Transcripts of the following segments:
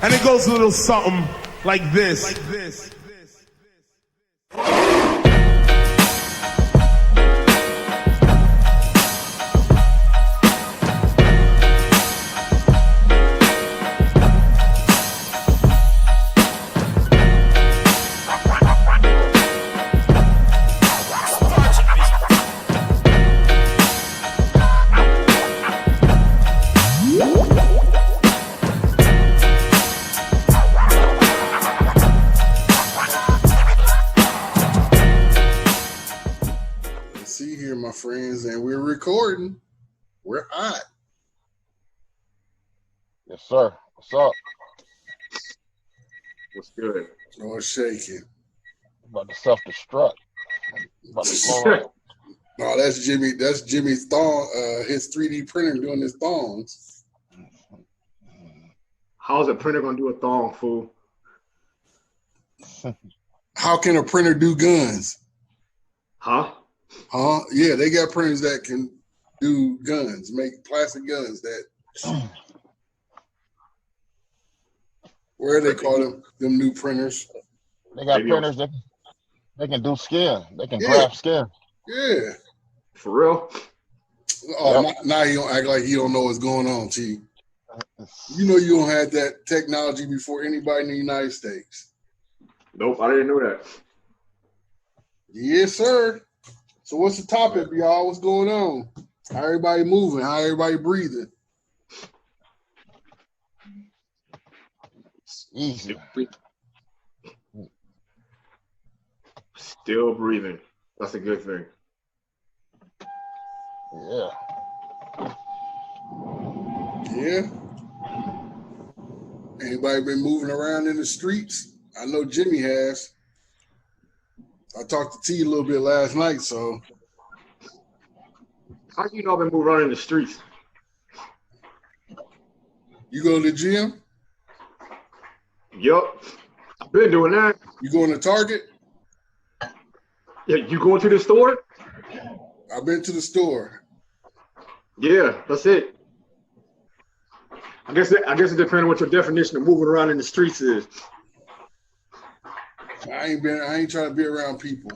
And it goes a little something like this. My friends, and we're recording. We're hot. Yes, sir. What's up? What's good? Oh, shaking. About to self-destruct. About to blow up. No, that's Jimmy. That's Jimmy's thong. His 3D printer doing his thongs. How's a printer gonna do a thong, fool? How can a printer do guns? Huh? Yeah, they got printers that can do guns, make plastic guns that where they call them new printers. They got printers that they can do skin. They can graft skin. Yeah. For real? Oh, yep. Now he don't act like he don't know what's going on, T. You know you don't have that technology before anybody in the United States. Nope, I didn't know that. Yes, sir. So what's the topic, y'all? What's going on? How everybody moving? How everybody breathing? Easy. Still breathing. That's a good thing. Yeah. Yeah. Anybody been moving around in the streets? I know Jimmy has. I talked to T a little bit last night, so. How you know I've been moving around in the streets? You go to the gym? Yup. I've been doing that. You going to Target? Yeah, you going to the store? I've been to the store. Yeah, that's it. I guess it depends on what your definition of moving around in the streets is. I ain't trying to be around people.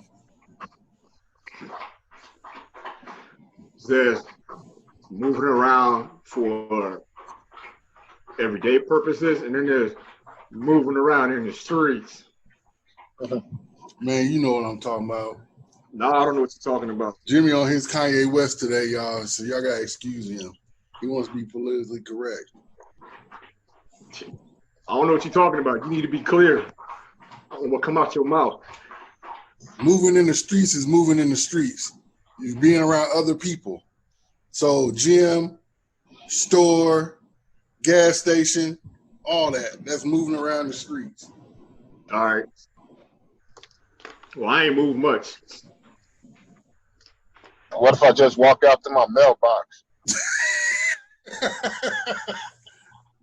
There's moving around for everyday purposes, and then there's moving around in the streets. Man, you know what I'm talking about. No, I don't know what you're talking about. Jimmy on his Kanye West today, y'all, so y'all gotta excuse him. He wants to be politically correct. I don't know what you're talking about. You need to be clear on what come out your mouth. Moving in the streets is moving in the streets. You're being around other people. So gym, store, gas station, all that. That's moving around the streets. All right. Well, I ain't moved much. What if I just walk out to my mailbox?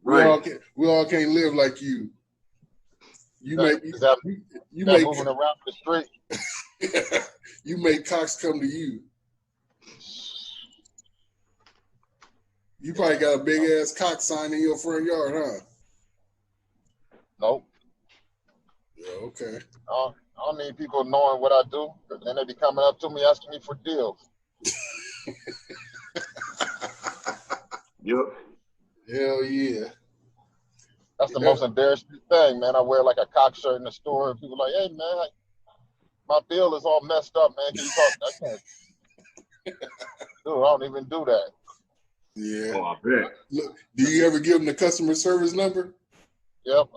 Right. We all can't live like you. You make moving around the street. You make cocks come to you. You probably got a big ass cock sign in your front yard, huh? Nope. Yeah, okay. I don't need people knowing what I do. Then they be coming up to me asking me for deals. Yep. Hell yeah. That's the most embarrassing thing, man. I wear like a cock shirt in the store, and people are like, "Hey, man, my bill is all messed up, man. Can you talk?" I can't. Dude, I don't even do that. Yeah. Oh, I bet. Look, do you ever give them the customer service number? Yep.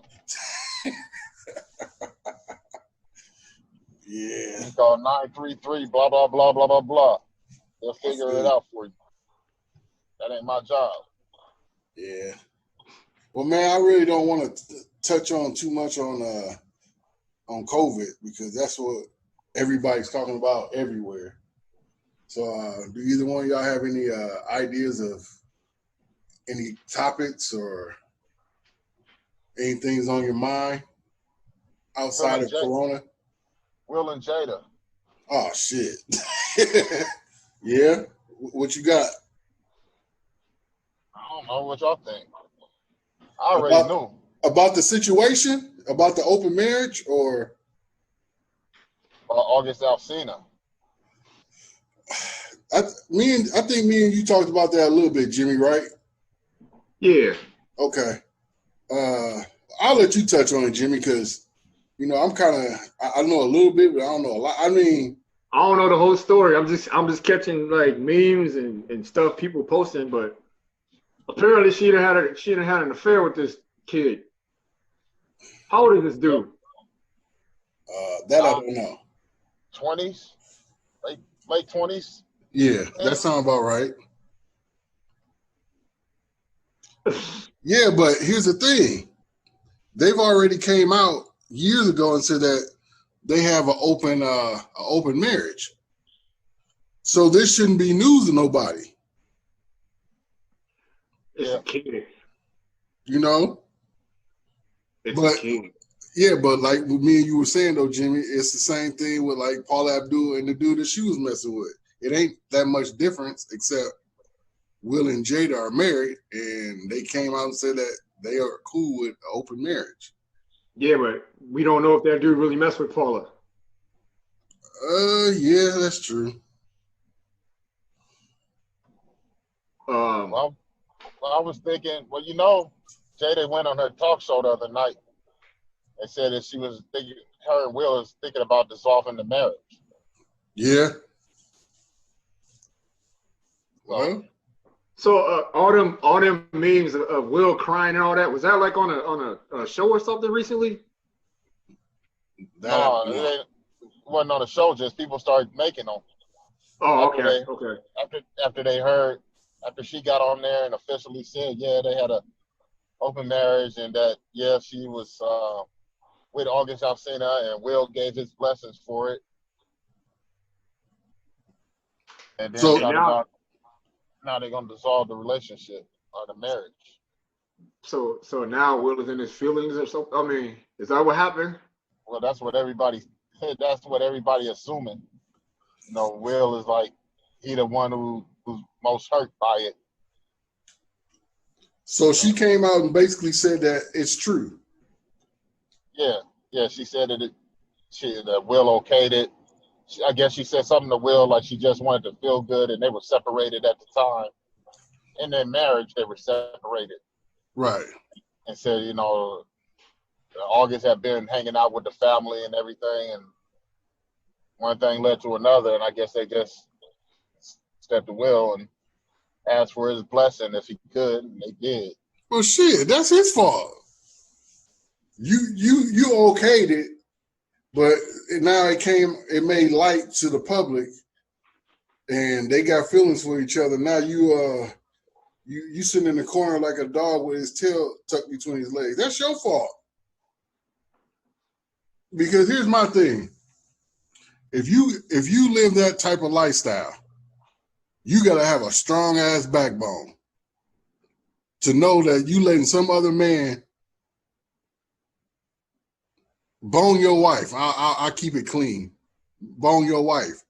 Yeah. You call 933 blah blah blah blah blah blah. They'll figure it out for you. That ain't my job. Yeah. Well, man, I really don't want to touch on too much on COVID because that's what everybody's talking about everywhere. So, do either one of y'all have any ideas of any topics or anything's on your mind outside of Corona? Will and Jada. Oh shit! Yeah, what you got? I don't know what y'all think. I already knew. About the situation, about the open marriage, or August Alsina. I think me and you talked about that a little bit, Jimmy, right? Yeah. Okay. I'll let you touch on it, Jimmy, because I know a little bit, but I don't know a lot. I mean, I don't know the whole story. I'm just catching like memes and stuff people posting, but apparently she done had an affair with this kid. How old is this dude? that I don't know. 20s, late 20s. Yeah, that sounds about right. Yeah, but here's the thing. They've already came out years ago and said that they have an open marriage. So this shouldn't be news to nobody. It's a kid. It's a kid. Yeah, but like me and you were saying though, Jimmy, it's the same thing with like Paul Abdul and the dude that she was messing with. It ain't that much difference except Will and Jada are married, and they came out and said that they are cool with open marriage. Yeah, but we don't know if that dude really messed with Paula. Yeah, that's true. Well, I was thinking, Jada went on her talk show the other night and said that she was thinking, her and Will was thinking about dissolving the marriage. Yeah. Well. So all them memes of Will crying and all that, was that like on a show or something recently? No, it wasn't on a show. Just people started making them. Oh, okay. After she got on there and officially said, yeah, they had a open marriage and that, yeah, she was with August Alsina and Will gave his blessings for it. And then now they're gonna dissolve the relationship or the marriage. So now Will is in his feelings or something. I mean, is that what happened? Well, that's what everybody assuming. Will is like he the one who's most hurt by it. So she came out and basically said that it's true. Yeah, she said that Will okayed it. I guess she said something to Will like she just wanted to feel good, and they were separated at the time. In their marriage, they were separated. Right. And said, August had been hanging out with the family and everything, and one thing led to another, and I guess they just stepped to Will and asked for his blessing if he could, and they did. Well, shit, that's his fault. You okayed it, but now it made light to the public, and they got feelings for each other. Now you sitting in the corner like a dog with his tail tucked between his legs. That's your fault. Because here's my thing. If you live that type of lifestyle, you gotta have a strong ass backbone to know that you letting some other man bone your wife. I'll keep it clean. Bone your wife.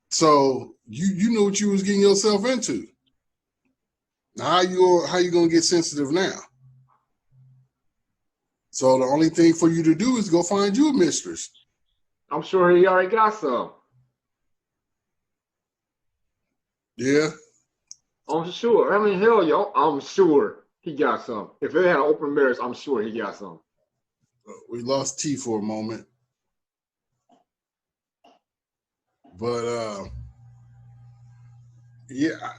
So you know what you was getting yourself into. Now how you gonna get sensitive now? So the only thing for you to do is go find you a mistress. I'm sure he already got some. Yeah. I'm sure. I mean, hell, yo, I'm sure he got some. If they had an open marriage, I'm sure he got some. We lost T for a moment. But yeah,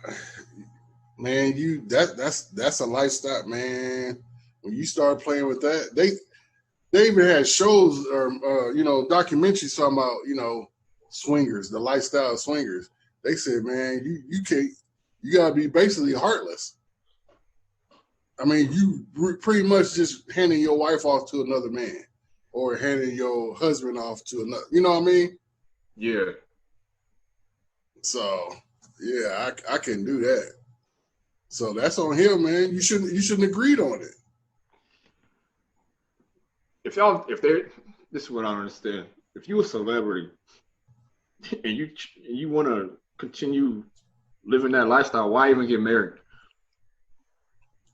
man, that's a lifestyle, man. When you start playing with that, they even had shows or documentaries talking about swingers, the lifestyle of swingers. They said, man, you gotta be basically heartless. I mean, you pretty much just handing your wife off to another man or handing your husband off to another. You know what I mean? Yeah. So yeah, I couldn't do that. So that's on him, man. You shouldn't agreed on it. This is what I don't understand. If you're a celebrity and you want to continue living that lifestyle, why even get married?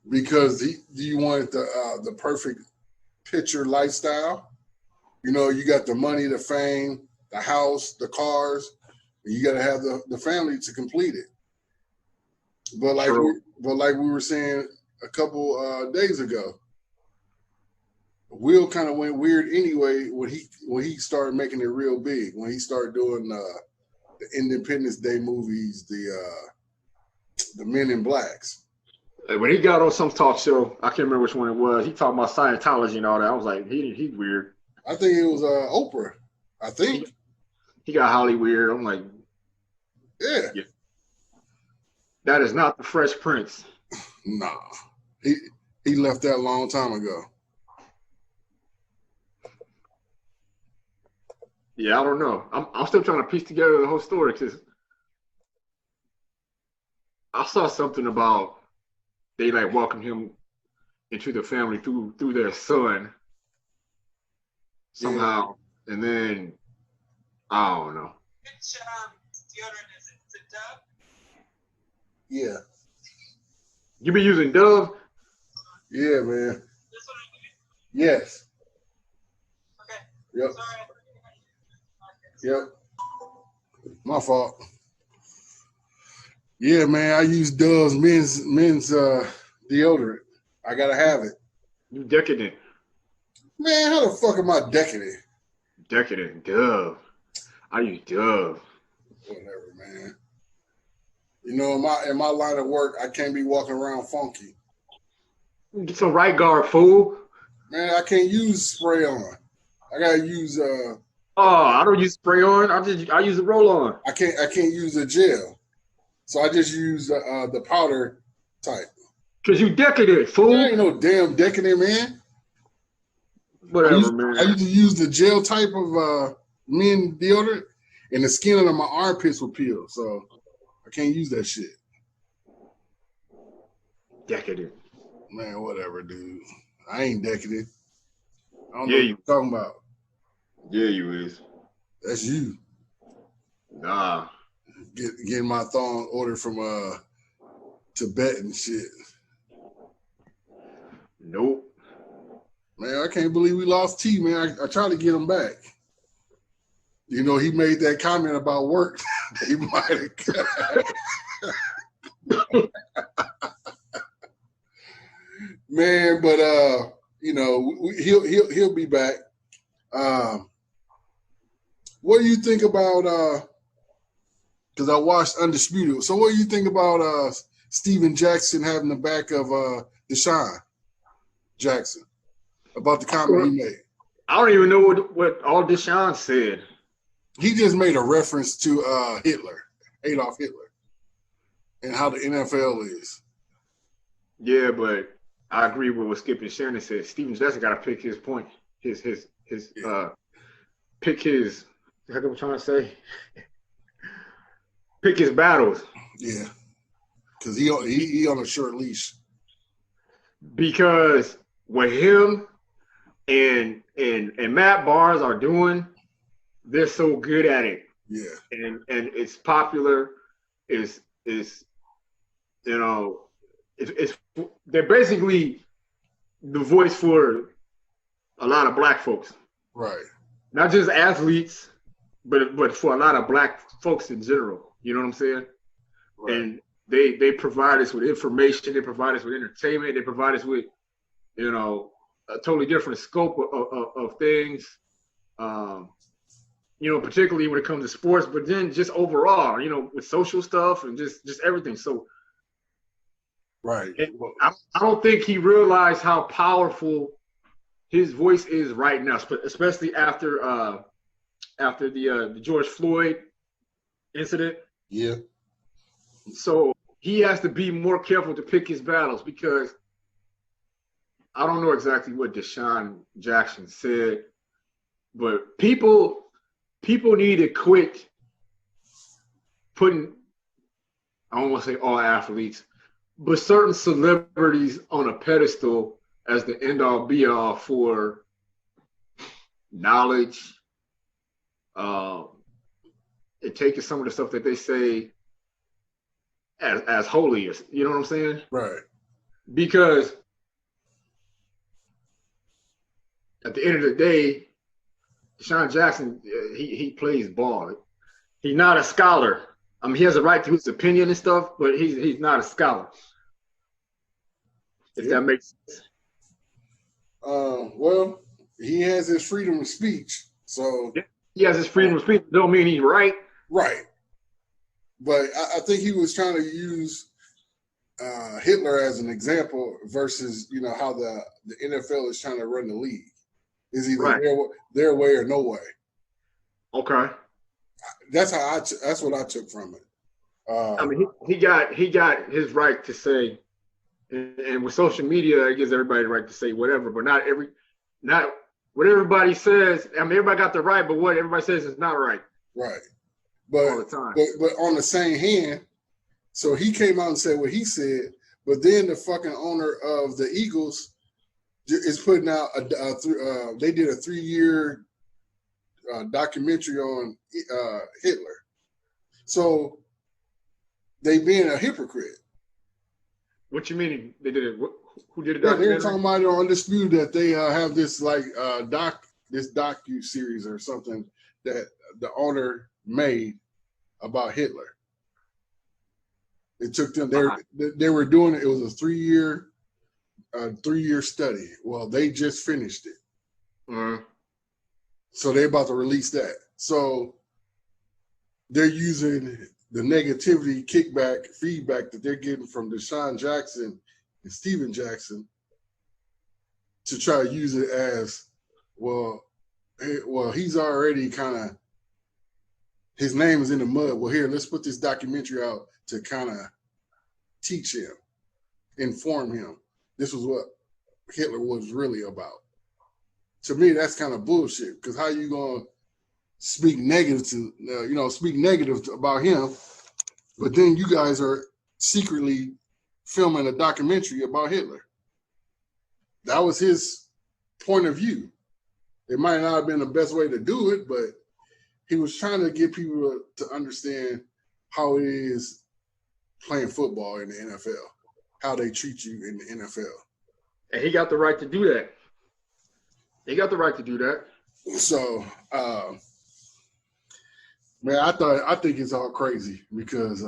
because you wanted the perfect picture lifestyle. You know, you got the money, the fame, the house, the cars. And you got to have the family to complete it. But like we were saying a couple days ago, Will kind of went weird anyway when he started making it real big. When he started doing the Independence Day movies, the Men in Blacks. When he got on some talk show, I can't remember which one it was. He talked about Scientology and all that. I was like, he's weird. I think it was Oprah. I think he got Holly weird. I'm like, yeah. That is not the Fresh Prince. Nah, he left that a long time ago. Yeah, I don't know. I'm still trying to piece together the whole story because I saw something about they like welcomed him into the family through their son somehow, and then I don't know. Which deodorant is it? Is it Dove? Yeah. You be using Dove? Yeah, man. This one I'm using. Yes. Okay. Yep. Sorry. Yep. My fault. Yeah, man. I use Dove's men's deodorant. I gotta have it. You decadent. Man, how the fuck am I decadent? Decadent. Dove. I use Dove. Whatever, man. You know, in my line of work, I can't be walking around funky. Get some right guard, fool. Man, I can't use spray on. I gotta use I don't use spray on. I use the roll on. I can't use the gel. So I just use the powder type. Cause you decadent, fool. There ain't no damn decadent, man. Whatever, man. I used to use the gel type of men deodorant, and the skin under my armpits will peel. So I can't use that shit. Decadent. Man, whatever, dude. I ain't decadent. I don't Yeah, know what you're talking about. Yeah, you is. That's you. Nah. Getting my thong ordered from Tibet and shit. Nope. Man, I can't believe we lost T, man. I tried to get him back. You know, he made that comment about work. He might have. Man, but you know, he'll be back. What do you think about? Because I watched Undisputed. So, what do you think about Steven Jackson having the back of Deshaun Jackson? About the comment he made. I don't even know what all Deshaun said. He just made a reference to Hitler, Adolf Hitler, and how the NFL is. Yeah, but I agree with what Skip and Shannon said. Steven Jackson got to pick his point. Pick his. How come I'm trying to say? Pick his battles. Yeah, because he on a short leash. Because what him and Matt Barnes are doing, they're so good at it. Yeah, and it's popular. Is you know, it's they're basically the voice for a lot of black folks. right. Not just athletes, but for a lot of black folks in general. You know what I'm saying? Right. And they provide us with information. They provide us with entertainment. They provide us with, you know, a totally different scope of things. You know, particularly when it comes to sports, but then just overall, you know, with social stuff and just everything. So, Right. I don't think he realized how powerful his voice is right now, especially after the George Floyd incident. Yeah. So he has to be more careful to pick his battles because I don't know exactly what Deshaun Jackson said, but people need to quit putting, I don't want to say all athletes, but certain celebrities on a pedestal as the end all be all for knowledge, and taking some of the stuff that they say as holy. You know what I'm saying? Right. because at the end of the day, Deshaun Jackson, he plays ball. He's not a scholar. I mean, he has a right to his opinion and stuff, but he's not a scholar. If that makes sense. Well, he has his freedom of speech, so he has his freedom of speech. Don't mean he's right. Right. But I think he was trying to use Hitler as an example versus, you know, how the NFL is trying to run the league. Is either their way or no way. Okay. That's what I took from it. I mean, he got his right to say, and with social media, it gives everybody the right to say whatever, but not what everybody says. I mean, everybody got the right, but what everybody says is not right. Right. But all the time. But on the same hand, so he came out and said what he said, but then the fucking owner of the Eagles is putting out they did a 3-year documentary on Hitler. So they being a hypocrite. What you mean they did it? Who did it? Yeah, they were talking about it on Undisputed that they have this like docu series or something that the owner made about Hitler. It took them. They were doing it. It was a 3-year study. Well, they just finished it. Mm-hmm. So they're about to release that. So they're using the negativity, kickback, feedback that they're getting from Deshaun Jackson and Steven Jackson to try to use it as, well, he's already kind of, his name is in the mud. Well, here, let's put this documentary out to kind of teach him, inform him. This was what Hitler was really about. To me, that's kind of bullshit, because how you going to speak negative about him, but then you guys are secretly filming a documentary about Hitler. That was his point of view. It might not have been the best way to do it, but he was trying to get people to understand how it is playing football in the NFL, how they treat you in the NFL. And he got the right to do that. So, man, I think it's all crazy because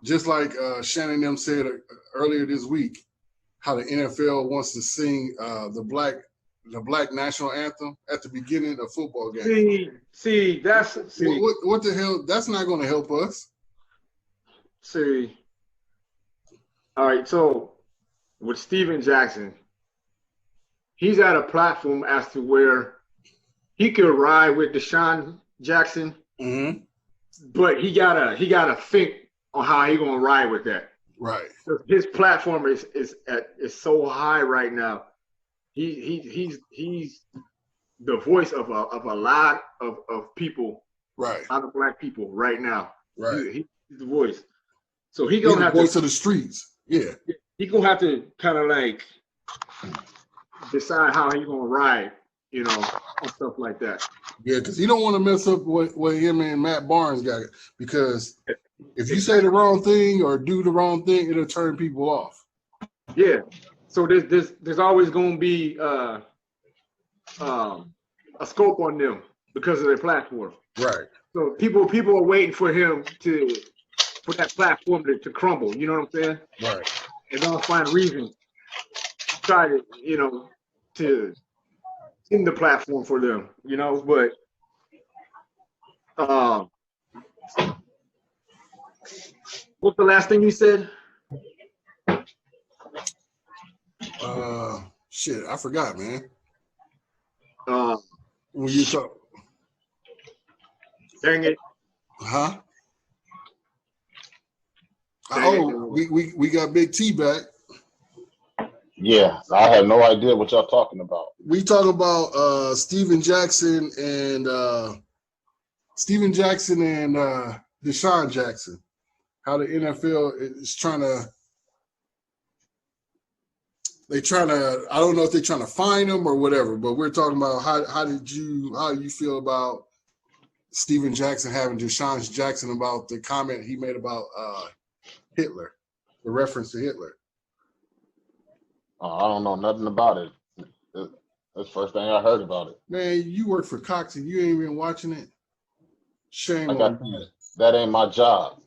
just like Shannon them said earlier this week, how the NFL wants to sing the black national anthem at the beginning of football games. What the hell? That's not going to help us. See, all right. So with Steven Jackson, he's at a platform as to where he could ride with Deshaun Jackson, but he gotta think on how he gonna ride with that. Right. His platform is so high right now. He's the voice of a lot of people, right? A lot of black people right now. Right. He's the voice. So he's gonna have the voice of the streets. Yeah. He's gonna have to kind of like decide how he's gonna ride, and stuff like that. Yeah, because he don't want to mess up what him and Matt Barnes got, because if you say the wrong thing or do the wrong thing, it'll turn people off. Yeah. So there's always gonna be a scope on them because of their platform. Right. So people are waiting for him for that platform to crumble. You know what I'm saying? Right. And they'll find reasons to try to to in the platform for them, but what's the last thing you said? Shit, I forgot, man. When you talk, dang it. Huh? We got Big T back. Yeah, I have no idea what y'all talking about. We talk about Steven Jackson and Deshaun Jackson. How the NFL is trying to. I don't know if they're trying to find him or whatever, but we're talking about how you feel about Steven Jackson having Deshaun Jackson about the comment he made about Hitler, the reference to Hitler. I don't know nothing about it. That's the first thing I heard about it. Man, you work for Cox and you ain't even watching it. Shame Like I on said, that ain't my job.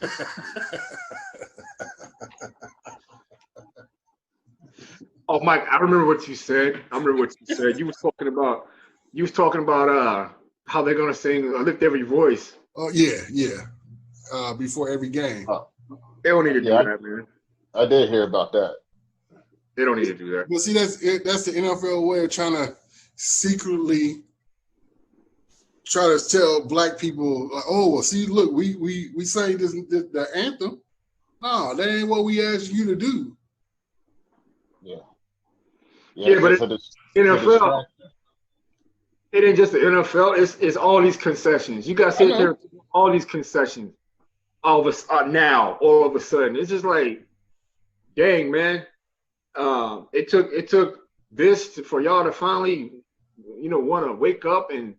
you. Oh, Mike, I remember what you said. You was talking about how they're gonna sing Lift Every Voice. Oh yeah. Before every game. They don't need to do Yeah, that, man. I did hear about that. They don't need to do that. But see, that's the NFL way of trying to secretly try to tell black people, like, oh, well, see, look, we say this the anthem. No, that ain't what we asked you to do. Yeah, but NFL, it ain't just the NFL. It's all these concessions. You got to sit there, all these concessions. All of a sudden, it's just like, dang, man. It took this for y'all to finally, want to wake up and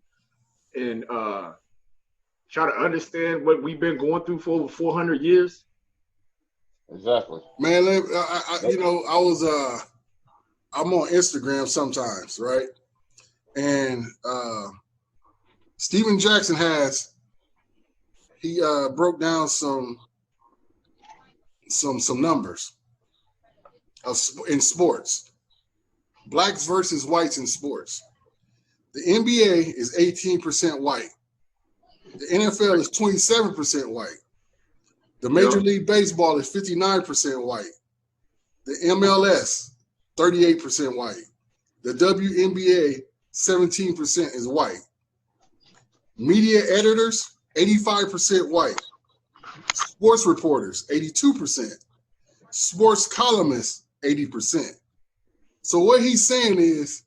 try to understand what we've been going through for over 400 years. Exactly. Man, I'm on Instagram sometimes, right? And Steven Jackson broke down some numbers in sports. Blacks versus whites in sports. The NBA is 18% white. The NFL is 27% white. The Major League Baseball is 59% white. The MLS, 38% white. The WNBA, 17% is white. Media editors, 85% white. Sports reporters, 82%. Sports columnists, 80%. So what he's saying is,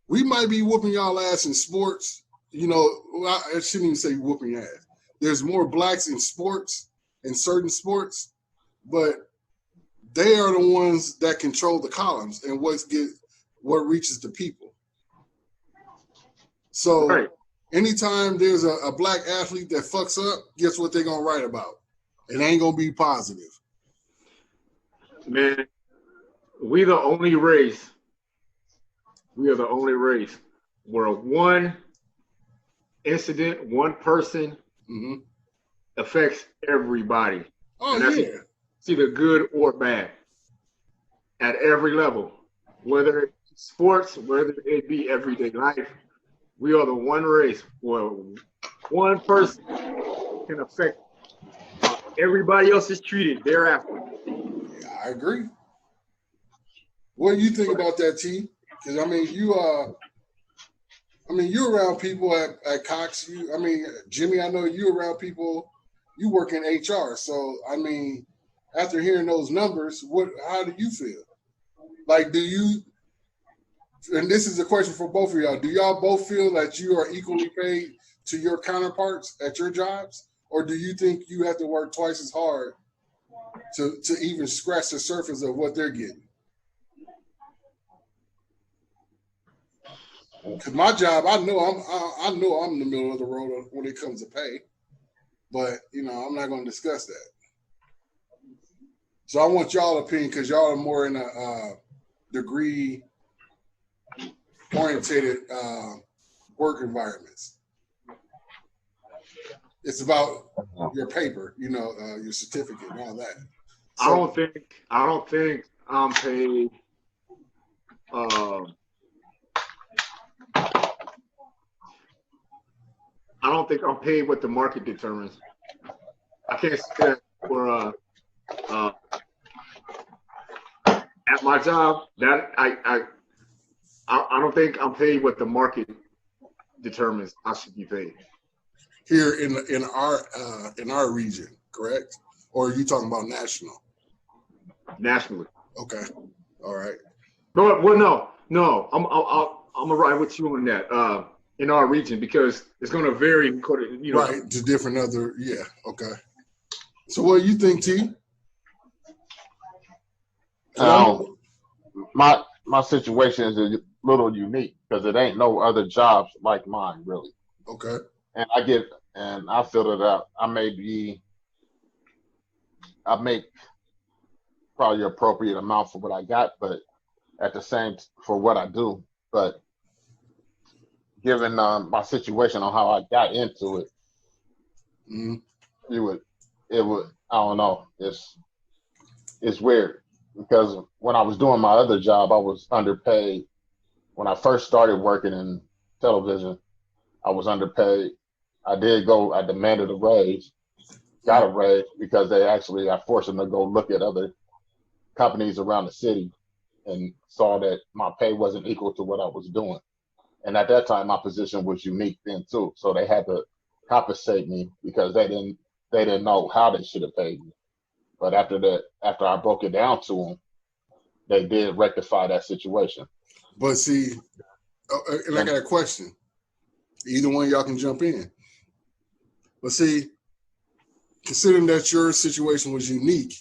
we might be whooping y'all ass in sports. I shouldn't even say whooping ass. There's more blacks in sports, in certain sports, but they are the ones that control the columns and what reaches the people. So anytime there's a black athlete that fucks up, guess what they're going to write about? It ain't going to be positive. Man, we the only race. We are the only race where one incident, one person affects everybody. Oh, and that's either good or bad at every level, whether it's sports, whether it be everyday life. We are the one race where one person can affect everybody else is treated thereafter. Yeah, I agree. What do you think about that, T? Because you're around people at Cox. Jimmy, I know you're around people. You work in HR, so after hearing those numbers, how do you feel? Like, do you? And this is a question for both of y'all. Do y'all both feel that you are equally paid to your counterparts at your jobs, or do you think you have to work twice as hard to even scratch the surface of what they're getting? Because my job, I know I'm in the middle of the road when it comes to pay, but I'm not going to discuss that. So I want y'all opinion because y'all are more in a degree orientated work environments. It's about your paper, your certificate and all that. So, I don't think I'm paid. I don't think I'm paid what the market determines. I can't say that for at my job. That I don't think I'm paid what the market determines I should be paid. Here in our region, correct? Or are you talking about national? Nationally. Okay. All right. No. I'm gonna ride with you on that. In our region, because it's going to vary. Right, to different other, yeah, okay. So what do you think, T? My situation is a little unique because it ain't no other jobs like mine, really. Okay. And I feel that I make probably an appropriate amount for what I got, but at the same for what I do. But given my situation on how I got into it, Mhm. it would I don't know. It's weird because when I was doing my other job, I was underpaid. When I first started working in television, I was underpaid. I demanded a raise, got a raise because I forced them to go look at other companies around the city and saw that my pay wasn't equal to what I was doing. And at that time, my position was unique then too. So they had to compensate me because they didn't know how they should have paid me. But after I broke it down to them, they did rectify that situation. But see, and I got a question. Either one of y'all can jump in. But see, considering that your situation was unique,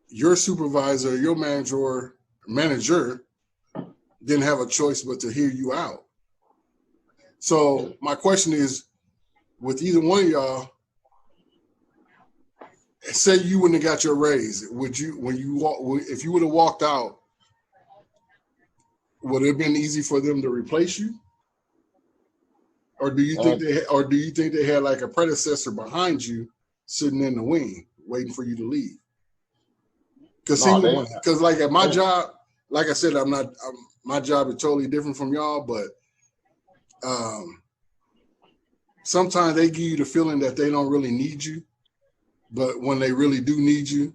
your supervisor, your manager didn't have a choice but to hear you out. So my question is, with either one of y'all, say you wouldn't have got your raise, if you would have walked out, would it have been easy for them to replace you? Or do you think they had like a predecessor behind you sitting in the wing waiting for you to leave? Because like at my job, like I said, my job is totally different from y'all, but sometimes they give you the feeling that they don't really need you, but when they really do need you,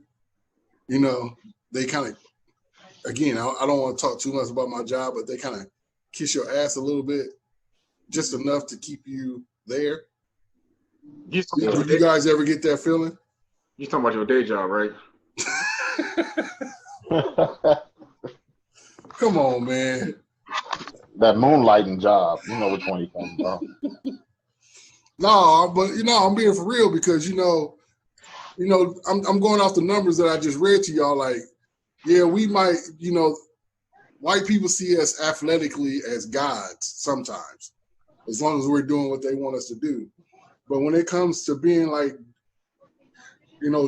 you know, they kind of, again, I don't want to talk too much about my job, but they kind of kiss your ass a little bit, just enough to keep you there. Did you guys ever get that feeling? You talking about your day job, right? Come on, man. That moonlighting job, you know which one you're talking about. No, but I'm being for real because I'm going off the numbers that I just read to y'all. Like, yeah, we might, white people see us athletically as gods sometimes, as long as we're doing what they want us to do. But when it comes to being like,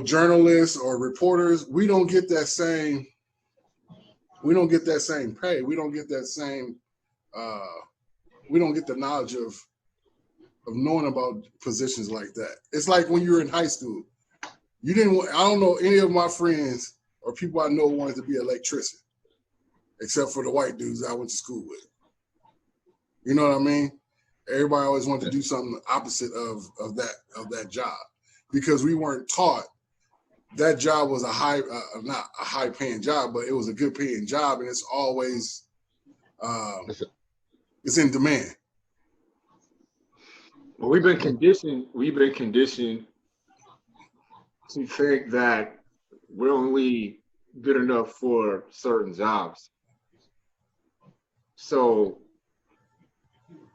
journalists or reporters, we don't get that same pay. We don't get that same, we don't get the knowledge of knowing about positions like that. It's like when you were in high school. I don't know any of my friends or people I know wanted to be an electrician, except for the white dudes I went to school with. You know what I mean? Everybody always wanted to do something opposite of that job because we weren't taught that job was not a high paying job, but it was a good paying job, and it's always it's in demand. Well, we've been conditioned to think that we're only good enough for certain jobs. So,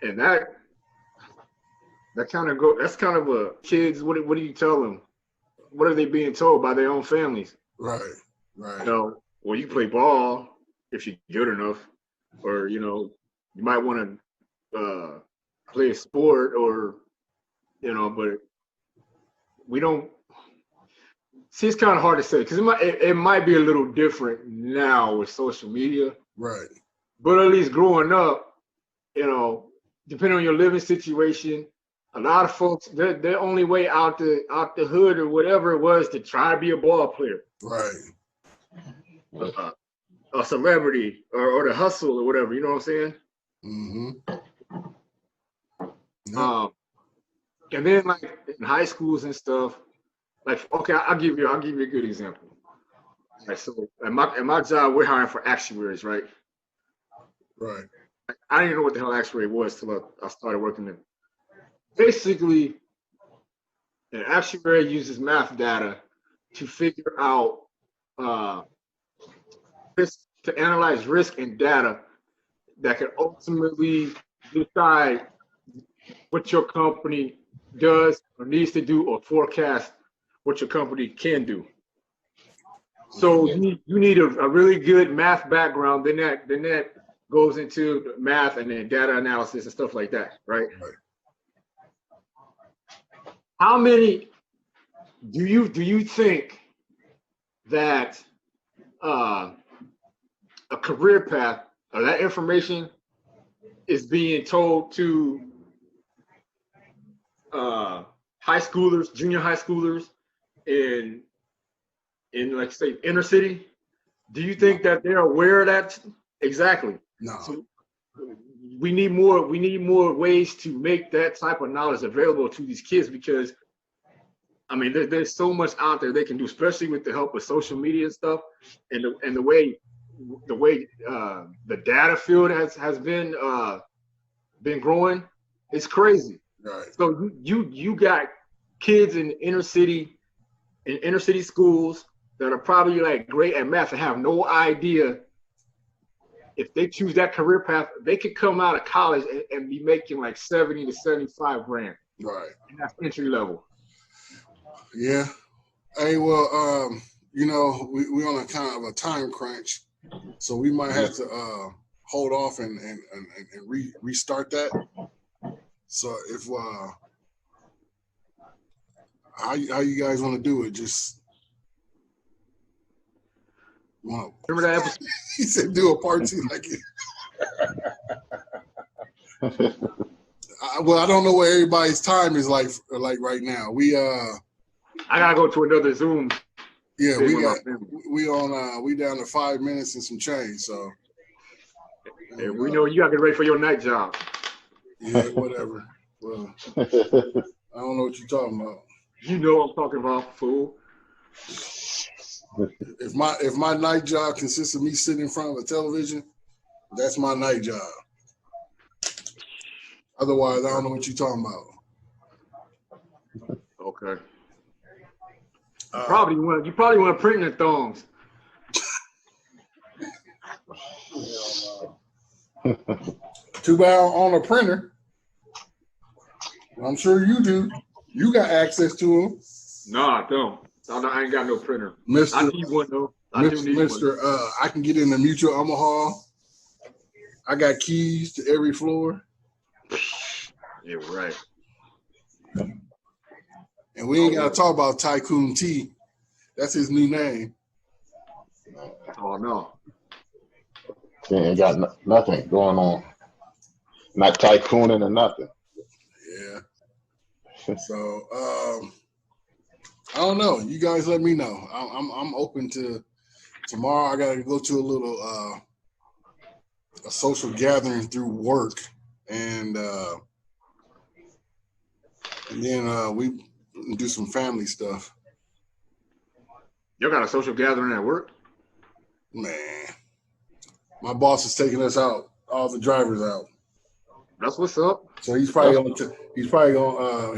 and that's kind of a kids. What do you tell them? What are they being told by their own families? Right. Well, you play ball if you're good enough, or you might want to play a sport, or but we don't. See, it's kind of hard to say because it might be a little different now with social media. Right. But at least growing up, depending on your living situation, a lot of folks their only way out the hood or whatever it was to try to be a ball player. Right. A celebrity or the hustle or whatever, you know what I'm saying? Mm-hmm. Yeah. And then like in high schools and stuff, like okay, I'll give you a good example. All right, so at my job, we're hiring for actuaries, right? Right. I didn't even know what the hell actuary was till I started working there. Basically, an actuary uses math data to figure out to analyze risk and data that can ultimately decide what your company does or needs to do or forecast what your company can do. So you need a really good math background. Then that goes into math and then data analysis and stuff like that, right? How many do you think that a career path or that information is being told to high schoolers, junior high schoolers in like say inner city? Do you think that they're aware of that? Exactly. No. So we need more ways to make that type of knowledge available to these kids, because I mean there's so much out there they can do, especially with the help of social media and stuff, and the way the data field has been growing. It's crazy. Right. So you got kids in inner city schools that are probably like great at math and have no idea if they choose that career path, they could come out of college and be making like 70 to 75 grand. Right. And that's entry level. Yeah. Hey, well, you know, we're on a kind of a time crunch, so we might have to hold off and restart that. So if how you guys want to do it? Just remember that episode? He said do a part 2 like it. Well, I don't know what everybody's time is like right now. We I gotta go to another Zoom. Yeah, we down to 5 minutes and some change. So hey, we know you gotta get ready for your night job. Yeah, whatever. Well, I don't know what you're talking about. You know what I'm talking about, fool. If my night job consists of me sitting in front of a television, that's my night job. Otherwise, I don't know what you're talking about. Okay. You probably want to print the thongs. Too bad on a printer. I'm sure you do. You got access to them. No, I don't. I ain't got no printer. Mr. I need one though. I do need Mr. one. I can get in the Mutual Omaha. I got keys to every floor. Yeah, right. And we ain't got to talk about Tycoon T. That's his new name. Oh no. He ain't got nothing going on. Not tycooning or nothing. Yeah. So I don't know. You guys let me know. I'm open to tomorrow. I gotta go to a little a social gathering through work, and then we do some family stuff. You got a social gathering at work? Man, my boss is taking us out, all the drivers out. That's what's up. So he's probably gonna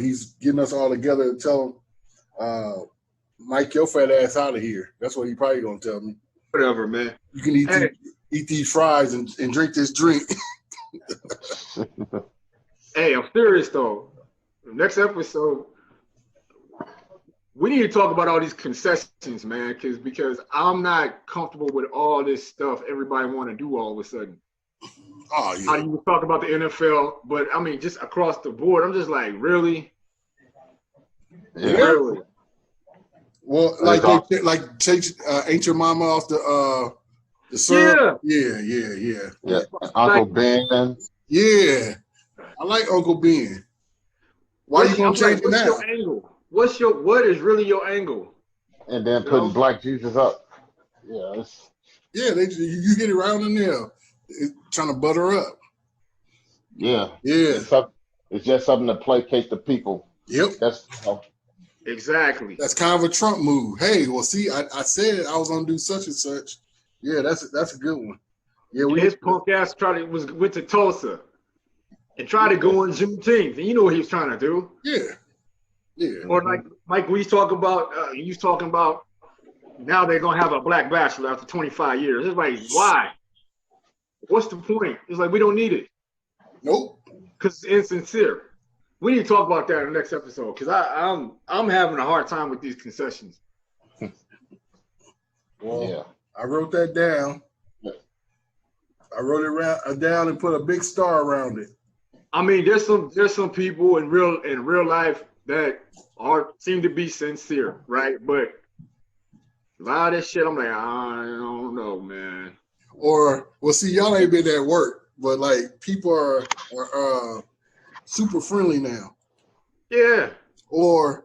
he's getting us all together to tell him, Mike, your fat ass out of here. That's what he probably gonna tell me. Whatever, man. You can eat these fries and drink this drink. Hey, I'm serious though. Next episode, we need to talk about all these concessions, man, because I'm not comfortable with all this stuff everybody want to do all of a sudden. Oh yeah. How you talk about the NFL, but I mean just across the board, I'm just like, really? Yeah. Really? Well, take Ain't Your Mama off the syrup. Yeah. Yeah. Uncle Ben. Yeah. I like Uncle Ben. Why you gonna change it now? What's your angle? What is really your angle? And then putting Black Jesus up. Yeah. You get around in there trying to butter up. Yeah. Yeah. It's just something to placate the people. Yep. That's Exactly. That's kind of a Trump move. Hey, well, see, I said I was gonna do such and such. Yeah, that's a good one. Yeah, his punk ass went to Tulsa and tried to go on Juneteenth, and you know what he was trying to do. Yeah. Or like Mike, we was talking about now they're gonna have a black bachelor after 25 years. It's like, why? What's the point? It's like we don't need it. Nope. Because it's insincere. We need to talk about that in the next episode because I'm having a hard time with these concessions. Well, yeah. I wrote that down. I wrote it down and put a big star around it. I mean, there's some people in real life that seem to be sincere, right? But A lot of that shit, I'm like, I don't know, man. Or well, see, y'all ain't been at work, but like people are super friendly now. Yeah. Or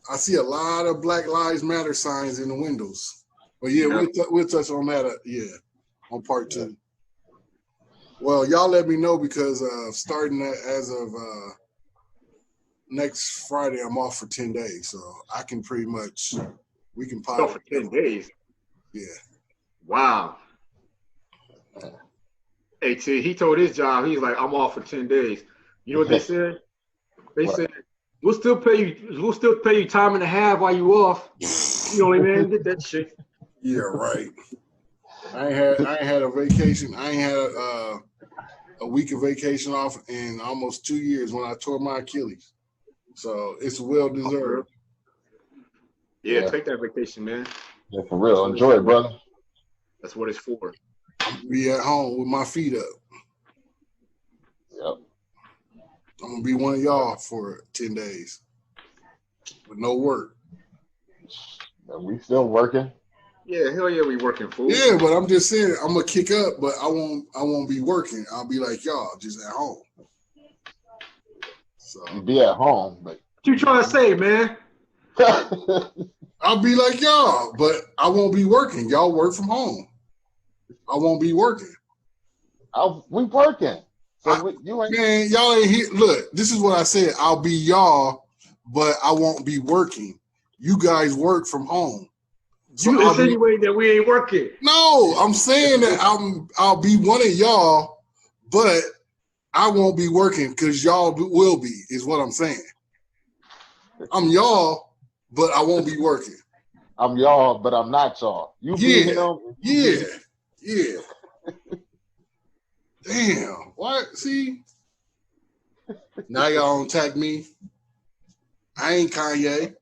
I see a lot of Black Lives Matter signs in the windows. But yeah, we'll touch on that. On part 2. Well, y'all let me know because starting as of next Friday, I'm off for 10 days, so I can pretty much we can Go for 10 days. Yeah. Wow. Hey, T, he told his job, he's like, I'm off for 10 days. You know what they said? They said, we'll still pay you time and a half while you off. You only man get that shit. Yeah, right. I ain't had a vacation. I ain't had a week of vacation off in almost 2 years when I tore my Achilles. So it's well deserved. Yeah, take that vacation, man. Yeah, for real. Enjoy it, brother. That's what it's for. Be at home with my feet up. Yep. I'm gonna be one of y'all for 10 days with no work. We still working. Yeah, hell yeah, we working, fool. Yeah, but I'm just saying I'm gonna kick up, but I won't be working. I'll be like y'all, just at home. So You be at home, but what you trying to say, man? I'll be like y'all, but I won't be working. Y'all work from home. I won't be working. we working. So you ain't. Man, y'all ain't here. Look, this is what I said. I'll be y'all, but I won't be working. You guys work from home. So you insinuate that we ain't working. No, I'm saying that I'll be one of y'all, but I won't be working because y'all will be, is what I'm saying. I'm y'all, but I won't be working. I'm y'all, but I'm not y'all. You be him. Yeah. Damn. What? See? Now y'all don't tag me. I ain't Kanye.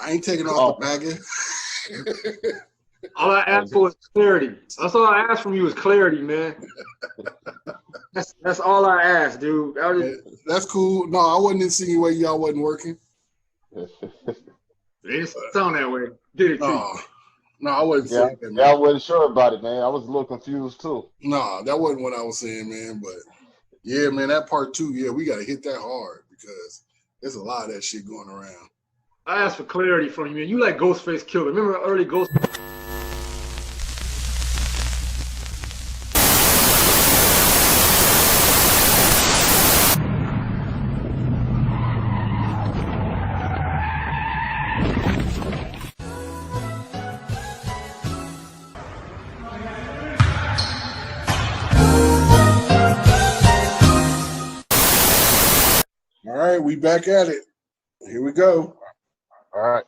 I ain't taking off the baggage. All I asked for is clarity. That's all I asked from you is clarity, man. That's all I asked, dude. That's cool. No, I wasn't insinuating y'all wasn't working. It didn't sound that way. Did it, T? No, I wasn't saying that, man. Yeah, I wasn't sure about it, man. I was a little confused too. No, that wasn't what I was saying, man. But yeah, man, that part 2, yeah, we got to hit that hard because there's a lot of that shit going around. I asked for clarity from you, man. You like Ghostface Killer. Remember early Ghostface? All right, we back at it. Here we go. All right.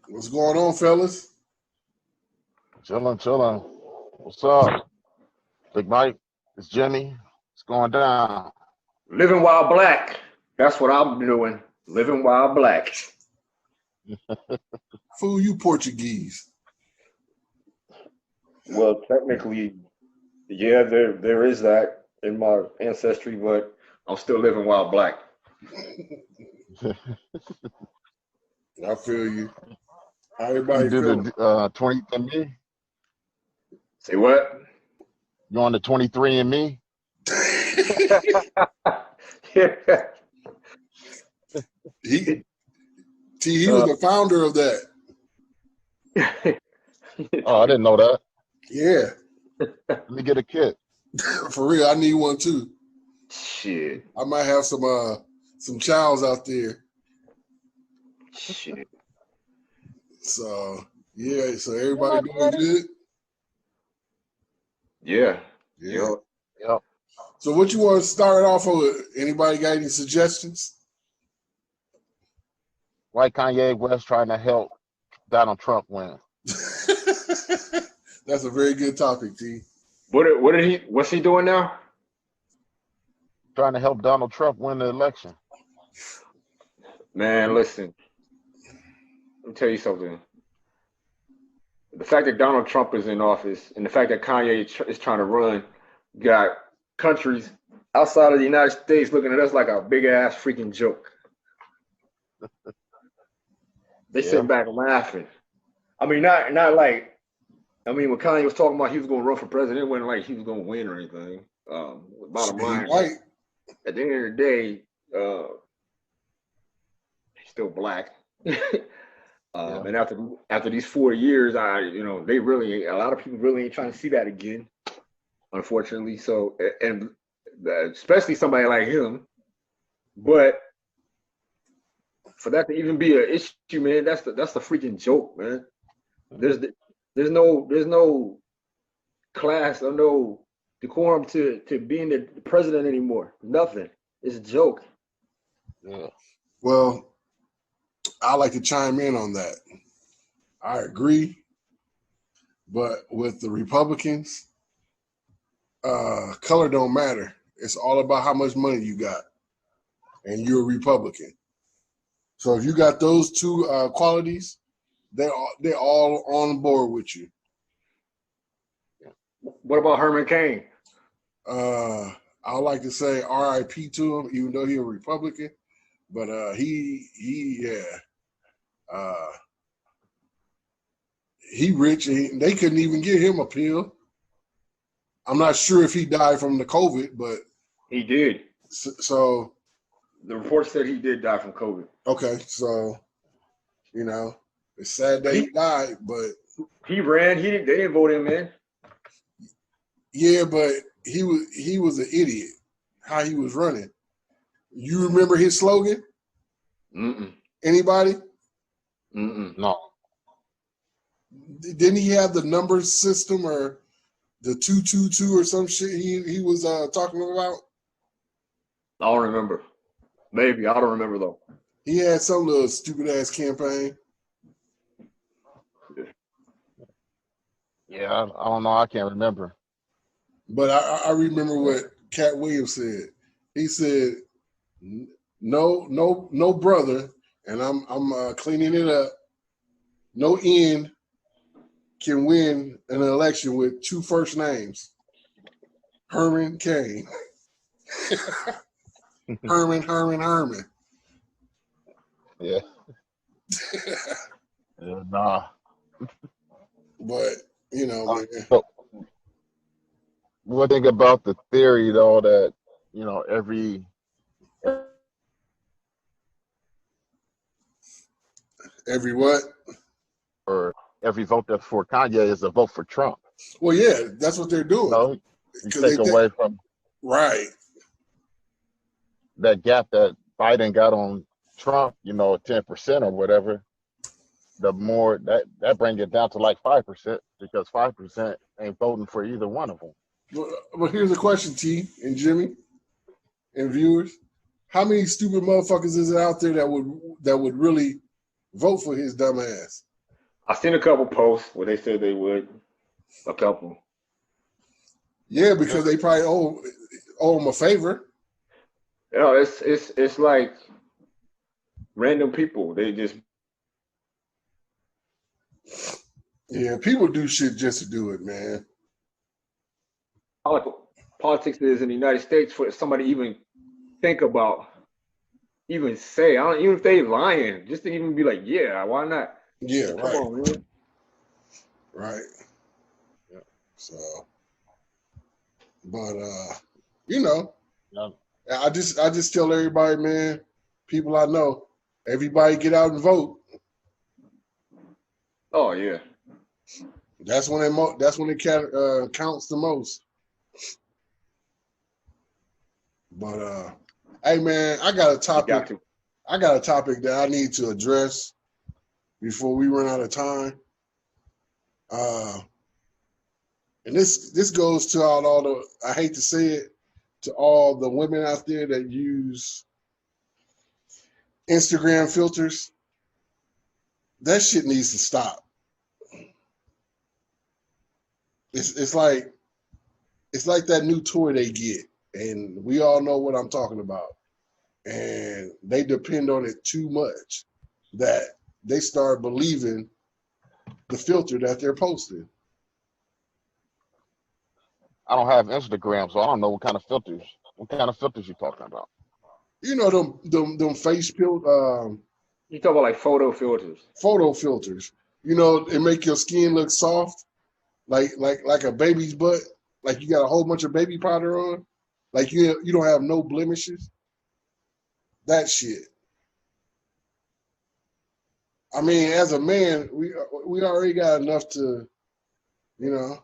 What's going on, fellas? Chilling. What's up? Big Mike, it's Jimmy. What's going down? Living while black. That's what I'm doing. Living while black. Fool, you Portuguese. Well, technically, yeah, there is that in my ancestry, but I'm still living while black. I feel you. How everybody You do feeling? the 23andMe? Say what? You on the 23andMe? He was the founder of that. Oh, I didn't know that. Yeah. Let me get a kit. For real, I need one too. Shit. I might have some childs out there. Shit. So yeah, so everybody doing good? Yeah. Yep. Yep. So what you want to start off with? Anybody got any suggestions? Why Kanye West trying to help Donald Trump win? That's a very good topic, T. What's he doing now? Trying to help Donald Trump win the election. Man, listen. Let me tell you something. The fact that Donald Trump is in office and the fact that Kanye is trying to run got countries outside of the United States looking at us like a big ass freaking joke. They Yeah. sitting back laughing. I mean, not like. I mean, when Kanye was talking about he was going to run for president, it wasn't like he was going to win or anything. Bottom Shit, he line, white. at the end of the day, he's still black. And after these 4 years, they really, a lot of people really ain't trying to see that again, unfortunately. So, and especially somebody like him. But for that to even be an issue, man, that's the freaking joke, man. There's no class or no decorum to being the president anymore. Nothing. It's a joke. Yeah. Well, I like to chime in on that. I agree, but with the Republicans, color don't matter. It's all about how much money you got, and you're a Republican. So if you got those two qualities, they're all on board with you. What about Herman Cain? I would like to say R.I.P. to him, even though he's a Republican. But he rich, and they couldn't even get him a pill. I'm not sure if he died from the COVID, but he did. So the report said he did die from COVID. Okay, so it's sad that he died, but he ran. They didn't vote him in. Yeah, but he was an idiot. How he was running. You remember his slogan? Mm-mm. Anybody? Mm-mm. No. Didn't he have the number system or the 222 or some shit he was talking about? I don't remember. Maybe. I don't remember though. He had some little stupid ass campaign. Yeah, I don't know. I can't remember. But I remember what Cat Williams said. He said, "No, brother," and I'm cleaning it up. No end can win an election with two first names. Herman Cain. Herman. Yeah. Yeah, nah. But man. So, what do you think about the theory though that every what? Or every vote that's for Kanye is a vote for Trump? Well, yeah, that's what they're doing. You take away from right that gap that Biden got on Trump, 10% or whatever. The more that brings it down to like 5% because 5% ain't voting for either one of them. But here's a question, T and Jimmy and viewers: how many stupid motherfuckers is it out there that would really vote for his dumb ass? I've seen a couple posts where they said they would. A couple. Yeah, because they probably owe him a favor. It's like random people. They just people do shit just to do it, man. Politics is in the United States for somebody to even think about, even say. Even if they lying, just to even be like, yeah, why not? Yeah, Come on, man. Right. Yeah. So, but I just tell everybody, man, people I know, everybody get out and vote. Oh yeah. That's when it counts the most. But hey man, I got a topic that I need to address before we run out of time. And this goes to all the, I hate to say it, to all the women out there that use Instagram filters. That shit needs to stop. It's like that new toy they get, and we all know what I'm talking about. And they depend on it too much that they start believing the filter that they're posting. I don't have Instagram, so I don't know what kind of filters you talking about. Them face filter. You talk about like photo filters. Photo filters. You know, it make your skin look soft, like a baby's butt. Like you got a whole bunch of baby powder on. Like you don't have no blemishes. That shit. I mean, as a man, we already got enough to, you know,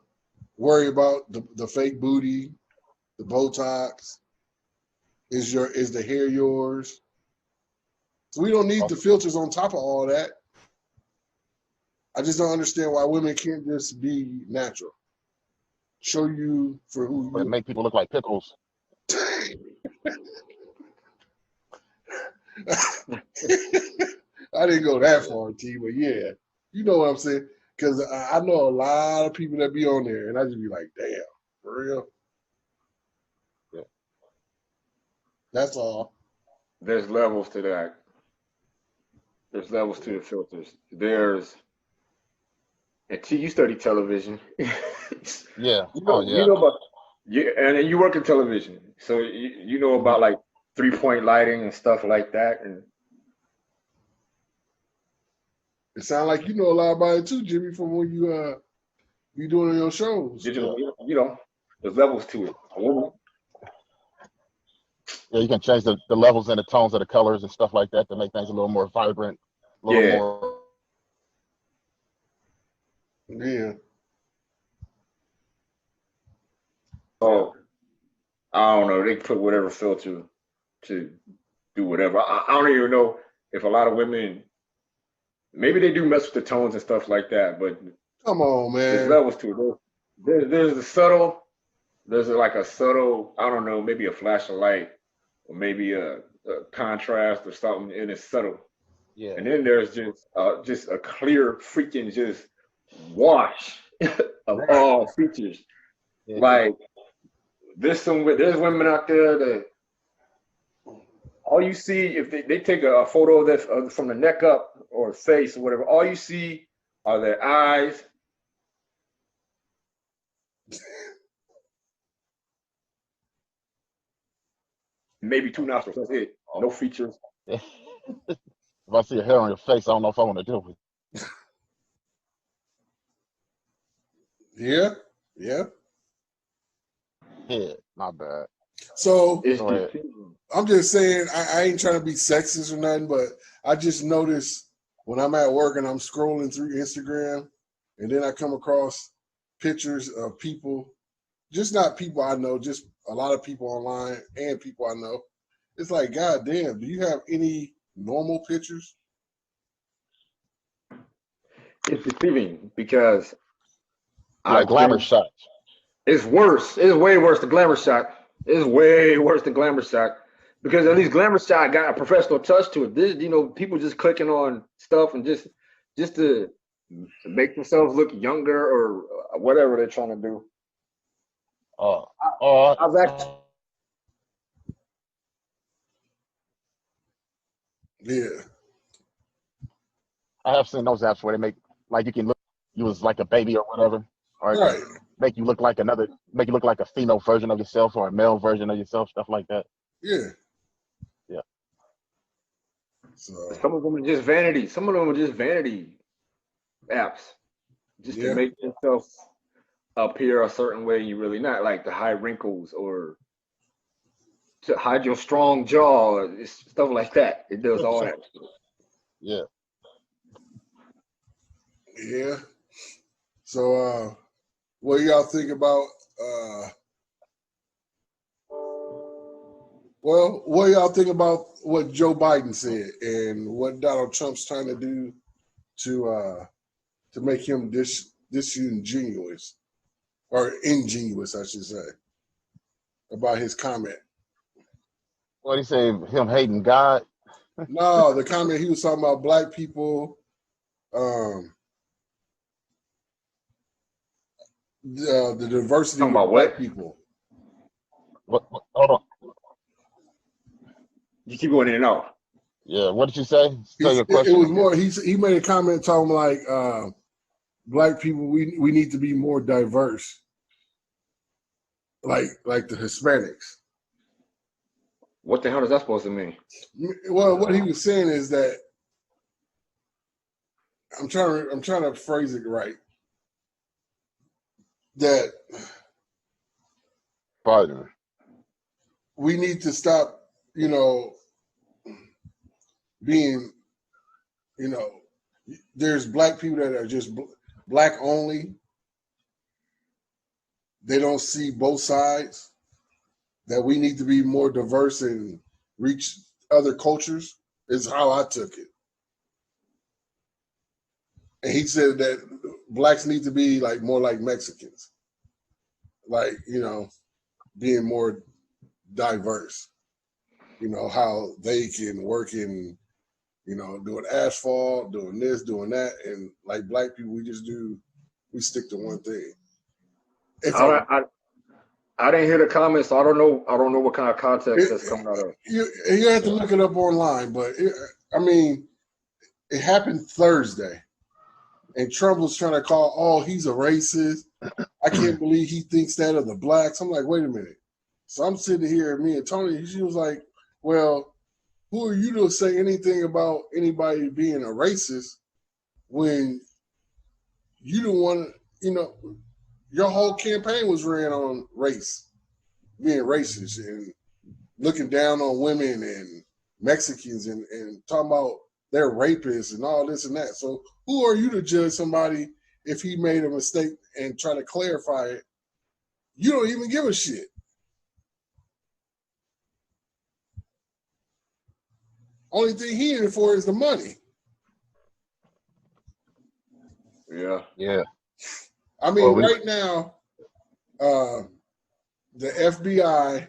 worry about the fake booty, the Botox. Is the hair yours? So we don't need the filters on top of all that. I just don't understand why women can't just be natural. Show you for who But it you make people look like pickles. I didn't go that far, T, but yeah, you know what I'm saying? Because I know a lot of people that be on there, and I just be like, damn, for real? Yeah. That's all. There's levels to that. There's levels to the filters. And T, you study television. Yeah. You know about, yeah, and you work in television, so you know about like 3-point lighting and stuff like that. And it sounds like you know a lot about it too, Jimmy, from when you be doing your shows. digital, you know, there's levels to it. Yeah, you can change the levels and the tones of the colors and stuff like that to make things a little more vibrant, a little more. Yeah. Oh, I don't know. They put whatever filter to do whatever. I don't even know if a lot of women, maybe they do mess with the tones and stuff like that, but Come on, there's man. levels to it. There's the subtle, there's like a subtle, I don't know, maybe a flash of light or maybe a contrast or something, and it's subtle. Yeah. And then there's just a clear freaking just wash of all features. Yeah. Like there's women out there that all you see, if they take a photo of that from the neck up or face or whatever, all you see are their eyes. Maybe 2 nostrils. That's it. No features. If I see a hair on your face, I don't know if I want to deal with it. Yeah. Yeah. Yeah, not bad. So Go ahead. I'm just saying, I ain't trying to be sexist or nothing, but I just noticed when I'm at work and I'm scrolling through Instagram, and then I come across pictures of people, just not people I know, just a lot of people online and people I know. It's like, God damn, do you have any normal pictures? It's deceiving because Like glamour shots. it's worse. It's way worse than glamour shot. It's way worse than glamour shot because at least glamour shot got a professional touch to it. This, you know, people just clicking on stuff and just to make themselves look younger or whatever they're trying to do. I've actually. Yeah. I have seen those apps where they make like you can look you was like a baby or whatever, or Right. make you look like a female version of yourself or a male version of yourself, stuff like that. Yeah. Yeah. So Some of them are just vanity. Some of them are just vanity apps, just to make themselves appear a certain way you really not, like the high wrinkles or to hide your strong jaw, or stuff like that. It does all that. Yeah. Yeah. So what do y'all think about what do y'all think about what Joe Biden said and what Donald Trump's trying to do to make him disingenuous or ingenuous, I should say, about his comment? What he say? Him hating God? No, the comment he was talking about black people, the diversity Talking about of black what? people. What? Hold on. You keep going in and out. Yeah. What did you say? Say your question. It was more. He made a comment talking like black people. We need to be more diverse, like the Hispanics. What the hell is that supposed to mean? Well, what he was saying is that I'm trying to phrase it right. That Fighting. we need to stop, being, there's black people that are just black only. They don't see both sides. That we need to be more diverse and reach other cultures is how I took it. And he said that blacks need to be like more like Mexicans, like, being more diverse, how they can work in, doing asphalt, doing this, doing that. And like black people, we stick to one thing. I didn't hear the comments, so I don't know what kind of context that's coming out of. You have to look it up online, but it happened Thursday. And Trump was trying to call, he's a racist. I can't believe he thinks that of the blacks. I'm like, wait a minute. So I'm sitting here, me and Tony, she was like, well, who are you to say anything about anybody being a racist when you don't want to, your whole campaign was ran on race, being racist and looking down on women and Mexicans and talking about they're rapists and all this and that. So who are you to judge somebody if he made a mistake and try to clarify it? You don't even give a shit. Only thing he in it for is the money. Yeah. I mean, right now, the FBI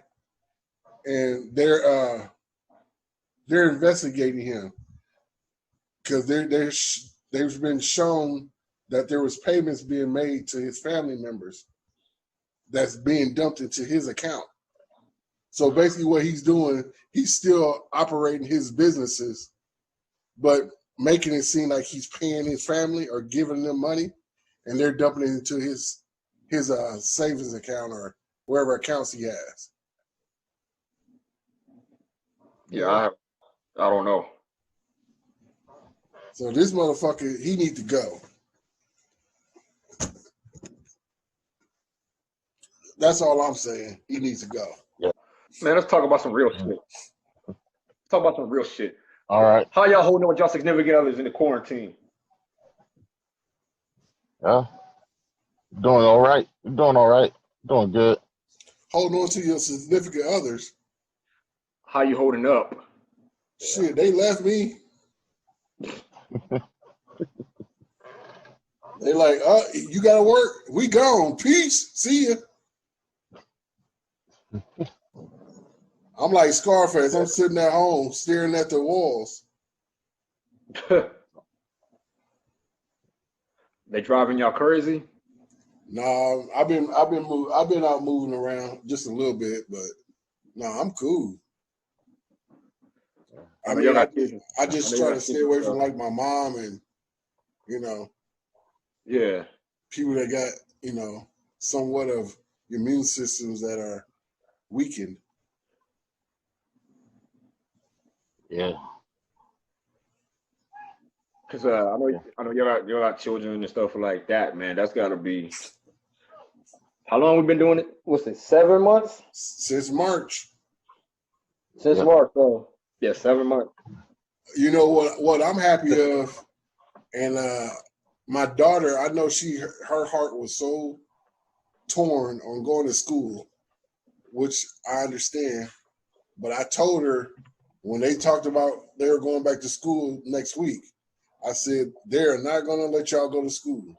and they're investigating him because there's been shown that there was payments being made to his family members that's being dumped into his account. So basically what he's doing, he's still operating his businesses, but making it seem like he's paying his family or giving them money, and they're dumping it into his savings account or wherever accounts he has. Yeah, I don't know. So this motherfucker, he need to go. That's all I'm saying. He needs to go. Yeah. Man, let's talk about some real shit. Talk about some real shit. All right. How y'all holding on with y'all significant others in the quarantine? Yeah. Doing all right. Doing good. Holding on to your significant others. How you holding up? Shit, they left me. They like, you gotta work. We gone. Peace. See ya. I'm like Scarface. I'm sitting at home staring at the walls. They driving y'all crazy? Nah, I've been out moving around just a little bit, but nah, I'm cool. I mean, I just try to stay away from like my mom and yeah, people that got somewhat of immune systems that are weakened. Yeah. Cause I know y'all got children and stuff like that, man. That's gotta be. How long we been doing it? What's it? 7 months? Since March. Since March, so yeah, 7 months. You know what I'm happy of, and my daughter, I know her heart was so torn on going to school, which I understand. But I told her when they talked about they were going back to school next week, I said, they're not going to let y'all go to school.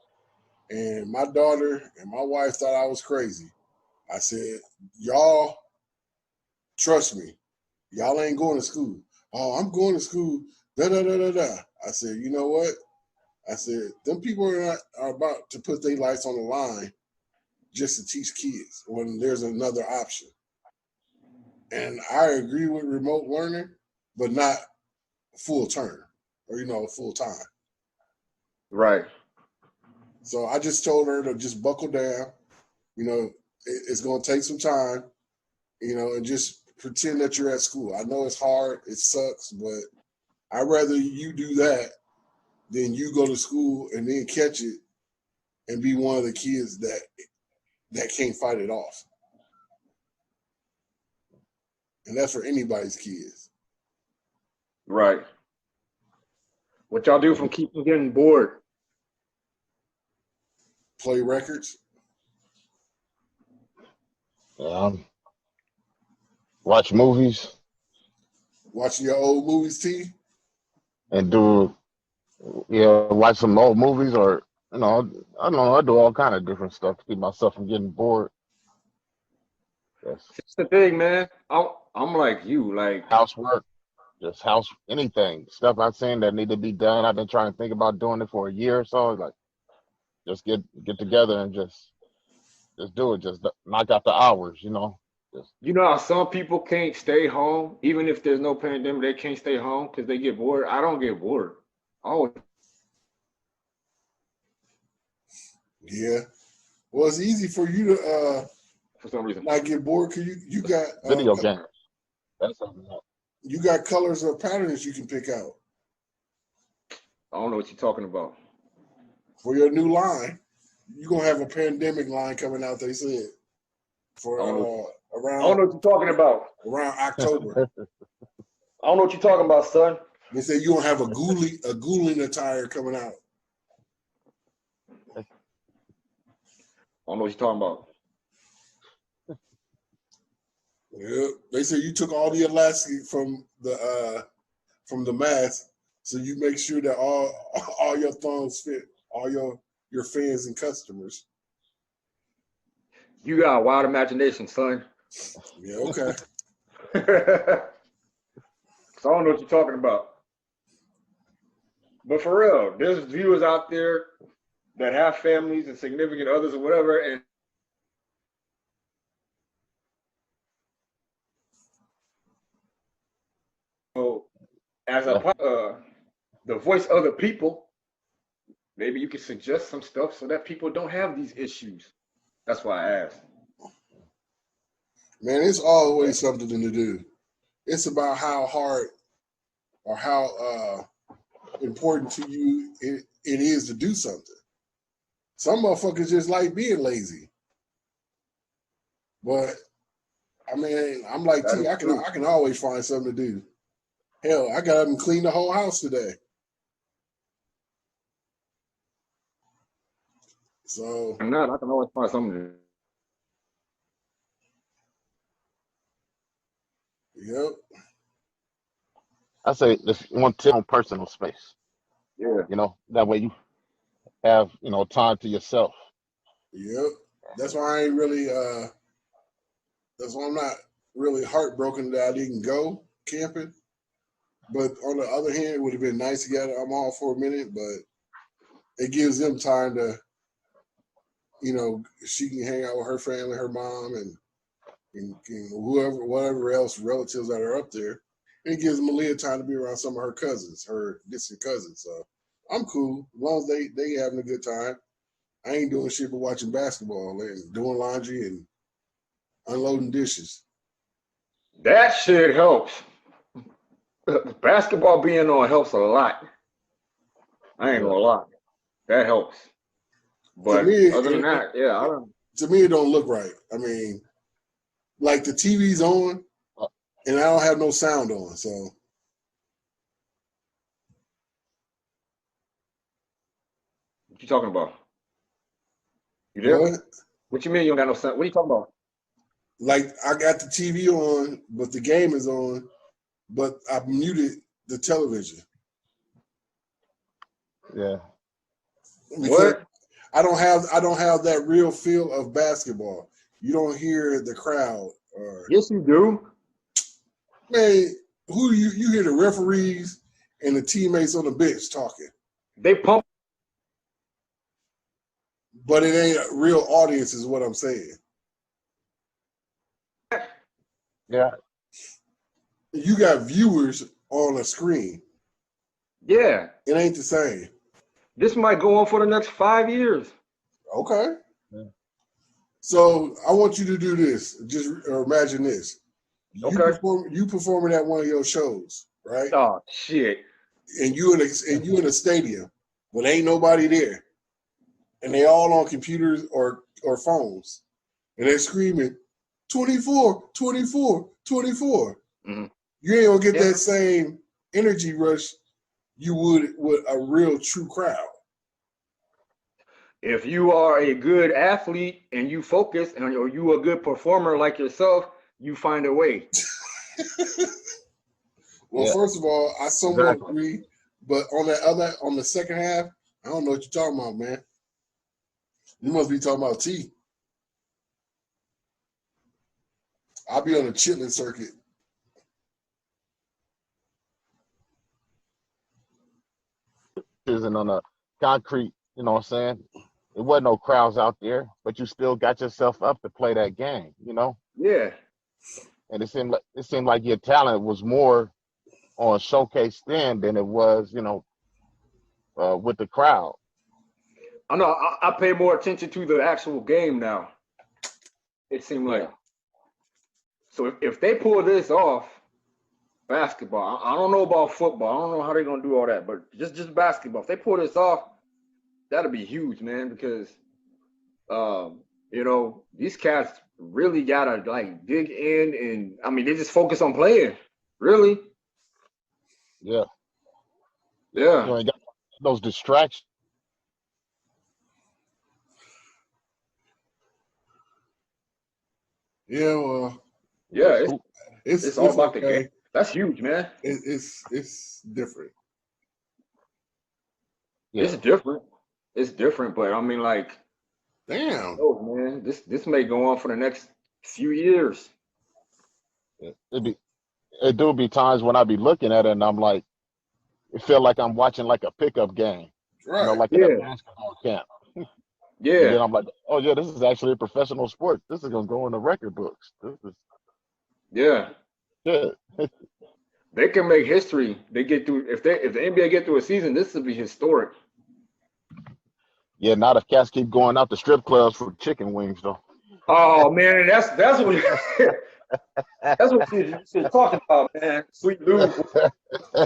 And my daughter and my wife thought I was crazy. I said, y'all, trust me, y'all ain't going to school. Oh, I'm going to school. Da-da-da-da-da. I said, you know what? I said, them people are about to put their lives on the line just to teach kids when there's another option. And I agree with remote learning, but not full term or, full time. Right. So I just told her to just buckle down. It's going to take some time, and just pretend that you're at school. I know it's hard. It sucks, but I'd rather you do that then you go to school and then catch it and be one of the kids that can't fight it off. And that's for anybody's kids. Right. What y'all do from keeping getting bored? Play records. Watch movies Watching your old movies, T. and watch some old movies, or I don't know. I do all kind of different stuff to keep myself from getting bored. Yes. It's the thing, man. I'm like you, like Housework, just anything, stuff I've seen that need to be done. I've been trying to think about doing it for a year or so. Like, just get together and just do it. Just knock out the hours, you know how some people can't stay home, even if there's no pandemic, they can't stay home because they get bored. I don't get bored. Oh, Yeah. Well, it's easy for you to for some reason. not get bored because you got video games. That's something else. you got colors or patterns you can pick out I don't know what you're talking about. for your new line. You're gonna have a pandemic line coming out, they said. For I don't know around what you're talking about. October. I don't know what you're talking about, son. They say you're gonna have a ghouling attire coming out. I don't know what you're talking about. Yeah. They say you took all the elastic from the mask, so you make sure that all your thongs fit all your fans and customers. You got a wild imagination, son. Yeah, okay. So I don't know what you're talking about. But for real, there's viewers out there that have families and significant others or whatever, and so as the voice of the people, maybe you can suggest some stuff so that people don't have these issues. That's why I asked. Man, it's always something to do. It's about how hard or how important to you it is to do something. Some motherfuckers just like being lazy. But I mean, I'm like T, I can always find something to do. Hell, I got up and cleaned the whole house today. So I can always find something to do. Yep. I say if you want to own personal space, Yeah. That way you have time to yourself. Yep. That's why I ain't really that's why I'm not really heartbroken that I didn't go camping. But on the other hand, it would have been nice to get I'm all for a minute, but it gives them time to, she can hang out with her family, her mom, and whatever else relatives that are up there. And it gives Malia time to be around some of her cousins, her distant cousins. So I'm cool as long as they having a good time. I ain't doing shit but watching basketball and doing laundry and unloading dishes. That shit helps. Basketball being on helps a lot. I ain't gonna lie. That helps. But other than that, I don't. To me, it don't look right. I mean, like the TV's on, and I don't have no sound on. So what you talking about? You there? What you mean you don't got no sound? What are you talking about? Like I got the TV on, but the game is on, but I muted the television. Yeah. Because I don't have that real feel of basketball. You don't hear the crowd. Yes, you do. Man, who you hear the referees and the teammates on the bench talking. They pump. But it ain't a real audience is what I'm saying. Yeah. You got viewers on a screen. Yeah. It ain't the same. This might go on for the next 5 years. Okay. Yeah. So I want you to do this. Just imagine this. Okay. You performing at one of your shows, right? Oh shit. And you in a stadium, but ain't nobody there, and they all on computers or phones, and they're screaming 24, 24, 24. Mhm. You ain't gonna get Yeah. that same energy rush you would with a real true crowd. If you are a good athlete and you focus, or you a good performer like yourself, you find a way. Well, Yeah. first of all, I somewhat Exactly. agree, but on the second half, I don't know what you're talking about, man. You must be talking about T. I'll be on the chitlin circuit. And on a concrete, you know what I'm saying? There wasn't no crowds out there, but you still got yourself up to play that game, you know? Yeah. And it seemed like your talent was more on showcase then than it was, with the crowd. I know. I pay more attention to the actual game now. It seemed Yeah. like. So if they pull this off, basketball. I don't know about football. I don't know how they're gonna do all that, but just basketball. If they pull this off, that'll be huge, man. Because these cats really gotta like dig in, and I mean they just focus on playing. Really, Yeah. yeah, You ain't got those distractions. Yeah, well, yeah. It's all it's about the game. okay. That's huge, man. It's different. Yeah. It's different. It's different, but I mean, like, Damn. oh man, this may go on for the next few years. It do be times when I be looking at it and I'm like, it feel like I'm watching like a pickup game, Right. like in a Yeah, basketball camp. And yeah, then I'm like, oh yeah, this is actually a professional sport. This is gonna go in the record books. This is yeah. good. They can make history. They get through if the NBA get through a season, this will be historic. Yeah, not if cats keep going out to strip clubs for chicken wings though. Oh man, that's what that's what you're talking about, man. Sweet Lou,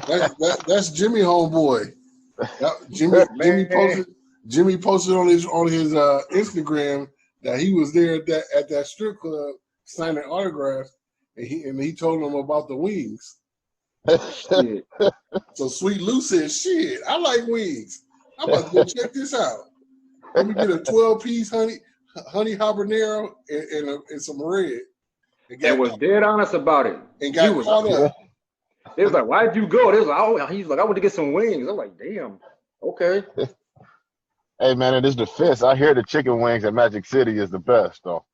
That's Jimmy homeboy. man. Jimmy posted on his Instagram that he was there at that strip club signing autographs, and he told them about the wings. Shit. So Sweet Lou said, "Shit, I like wings. I'm about to go check this out. Let me get a 12-piece honey habanero and some red." And was dead honest about it. And He got was. caught up. They was like, "Why'd you go?" They was like, "Oh, he's like, I want to get some wings." I'm like, "Damn, okay." Hey man, in his defense, I hear the chicken wings at Magic City is the best though.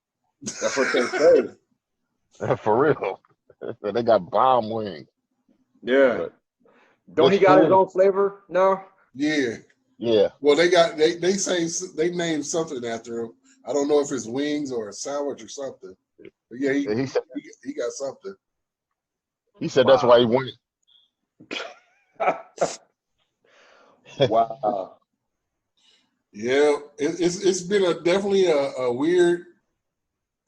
That's what they say. For real. They got bomb wings. Yeah. But Don't he this got his food, own flavor? No. Yeah. yeah. Well, they say they named something after him. I don't know if it's wings or a sandwich or something. But yeah, He said he got something. that's why he won Wow. Yeah, it's been definitely a weird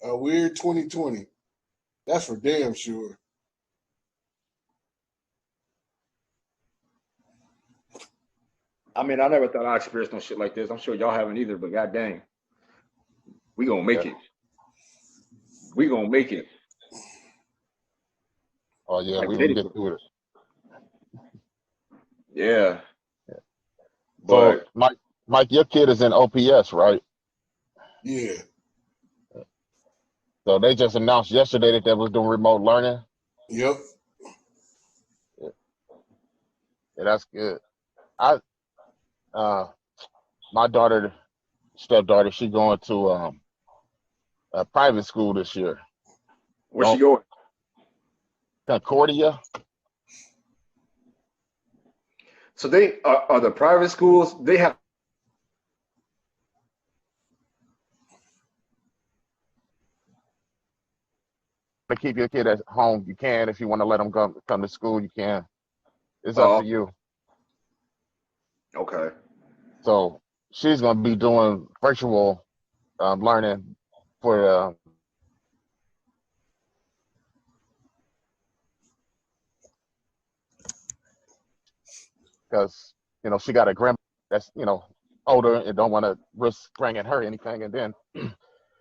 2020. That's for damn sure. I mean, I never thought I experienced no shit like this. I'm sure y'all haven't either, but god dang, we gonna make Yeah. it. We gonna make it. Oh yeah, Like we we gonna did it. get through it. Yeah. So But Mike, your kid is in OPS, right? Yeah. So they just announced yesterday that they was doing remote learning. Yep. Yeah, that's good. I my stepdaughter, she going to a private school this year. where's she going? Concordia. So they are the private schools. They have To keep your kid at home, you can. If you want to let them come to school, you can. It's up to you. okay. So she's gonna be doing virtual learning for because she got a grandma that's older and don't want to risk bringing her anything. And then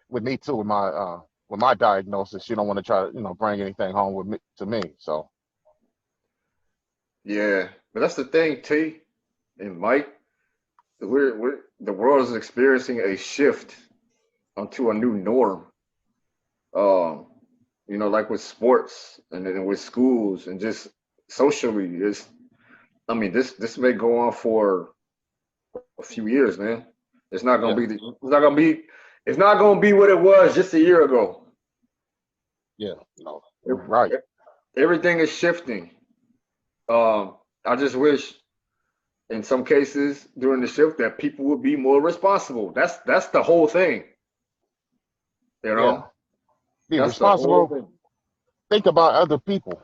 with me too, with my diagnosis, she don't want to try to bring anything home with me to me. So Yeah, but that's the thing, T and Mike. We're the world is experiencing a shift onto a new norm. Um, like with sports and then with schools and just socially. I mean, this may go on for a few years, man. It's not gonna yeah, be it's not gonna be what it was just a year ago. yeah, no, right, Everything is shifting. I just wish in some cases during the shift that people would be more responsible. That's the whole thing. You yeah. know, Be that's the whole responsible. thing. Think about other people.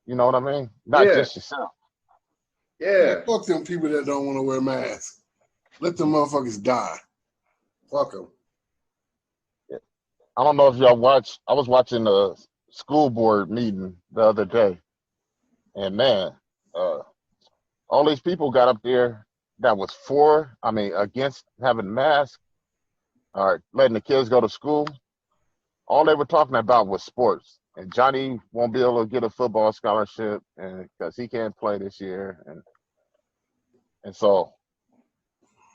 You know what I mean? Not Yeah, just yourself. Man, yeah. fuck them people that don't want to wear masks. Let them motherfuckers die. Fuck them. I don't know if y'all watch. I was watching a school board meeting the other day, and man, uh, all these people got up there that was against having masks or letting the kids go to school. All they were talking about was sports. And Johnny won't be able to get a football scholarship, and because he can't play this year, and so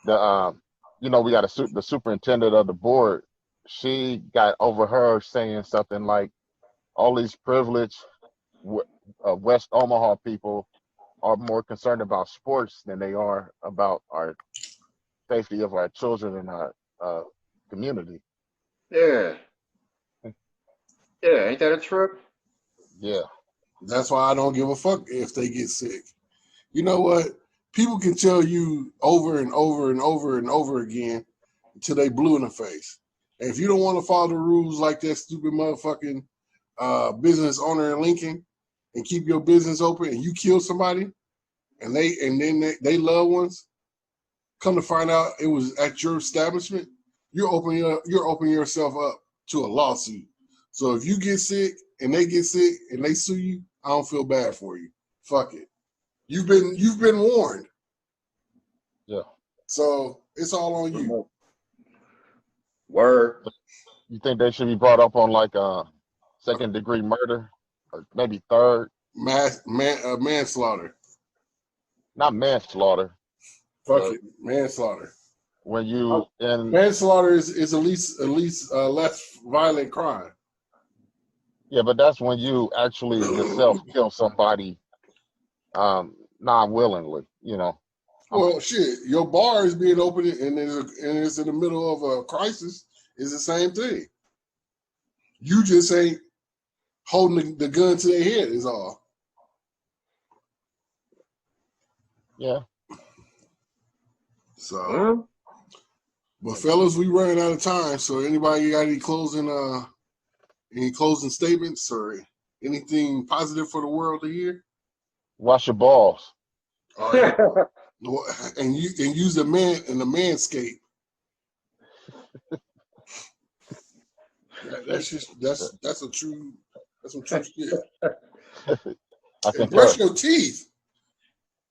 we got the superintendent of the board. She got overheard saying something like, "All these privileged West Omaha people are more concerned about sports than they are about our safety of our children and our community." Yeah. Yeah, ain't that a trip? Yeah, That's why I don't give a fuck if they get sick. You know what? People can tell you over and over and over and over again until they blue in the face. And if you don't want to follow the rules like that stupid motherfucking business owner in Lincoln and keep your business open and you kill somebody and they loved ones come to find out it was at your establishment, you're opening yourself up to a lawsuit. So if you get sick and they get sick and they sue you, I don't feel bad for you. Fuck it. You've been warned. yeah. So it's all on you. Word. You think they should be brought up on like second degree murder or maybe third? Manslaughter. Not manslaughter, Fuck but it. Manslaughter. when you in Manslaughter is at least less violent crime. yeah, but that's when you actually yourself kill somebody non-willingly. Well, shit, your bar is being opened and it's in the middle of a crisis. Is the same thing. You just ain't holding the gun to their head. Is all. Yeah. So, Huh? but fellas, we running out of time. So, anybody got any closing statements or anything positive for the world to hear? Wash your balls. Oh, yeah. And use the manscape. That's some true shit. I And concur. brush your teeth.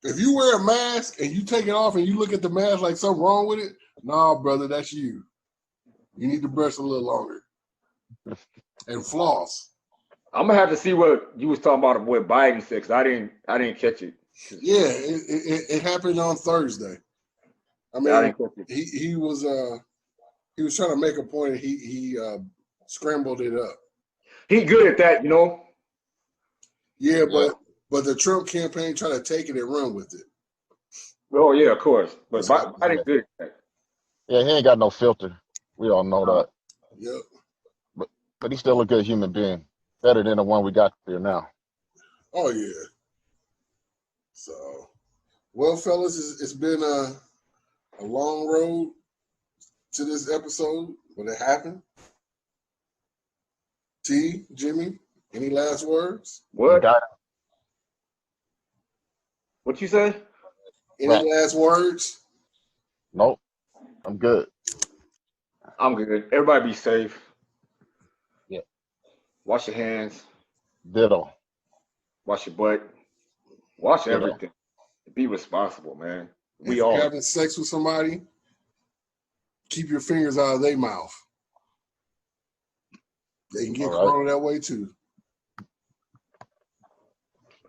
If you wear a mask and you take it off and you look at the mask like something wrong with it, nah, brother, that's you. You need to brush a little longer and floss. I'm gonna have to see what you was talking about with Biden said, 'cause I didn't catch it. Yeah, it happened on Thursday. I I mean, didn't catch it. he was trying to make a point. He scrambled it up. He good at that, Yeah, Yeah. but the Trump campaign tried to take it and run with it. Oh yeah, of course. But That's Biden good at that. Yeah, he ain't got no filter. We all know that. Yep. But he's still a good human being. Better than the one we got here now. Oh yeah. So, well, fellas, it's been a long road to this episode, but it happened. T, Jimmy, any last words? You What? got What you say? Any Right. last words? Nope. I'm good. I'm good. Everybody be safe. Yeah. Wash your hands. Ditto. Wash your butt. Wash Ditto. everything. Be responsible, man. We if you're all. having sex with somebody, keep your fingers out of their mouth. They can get All right. corona that way too.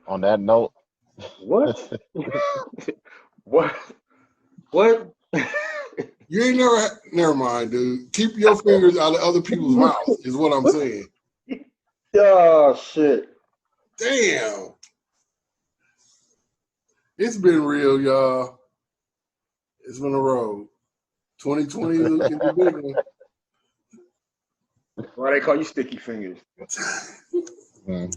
On that note, What? What? What? You ain't never mind, dude. Keep your fingers out of other people's mouths is what I'm saying. Oh shit. Damn. It's been real, y'all. It's been a road. 2020 is a big one. Why they call you sticky fingers? mm,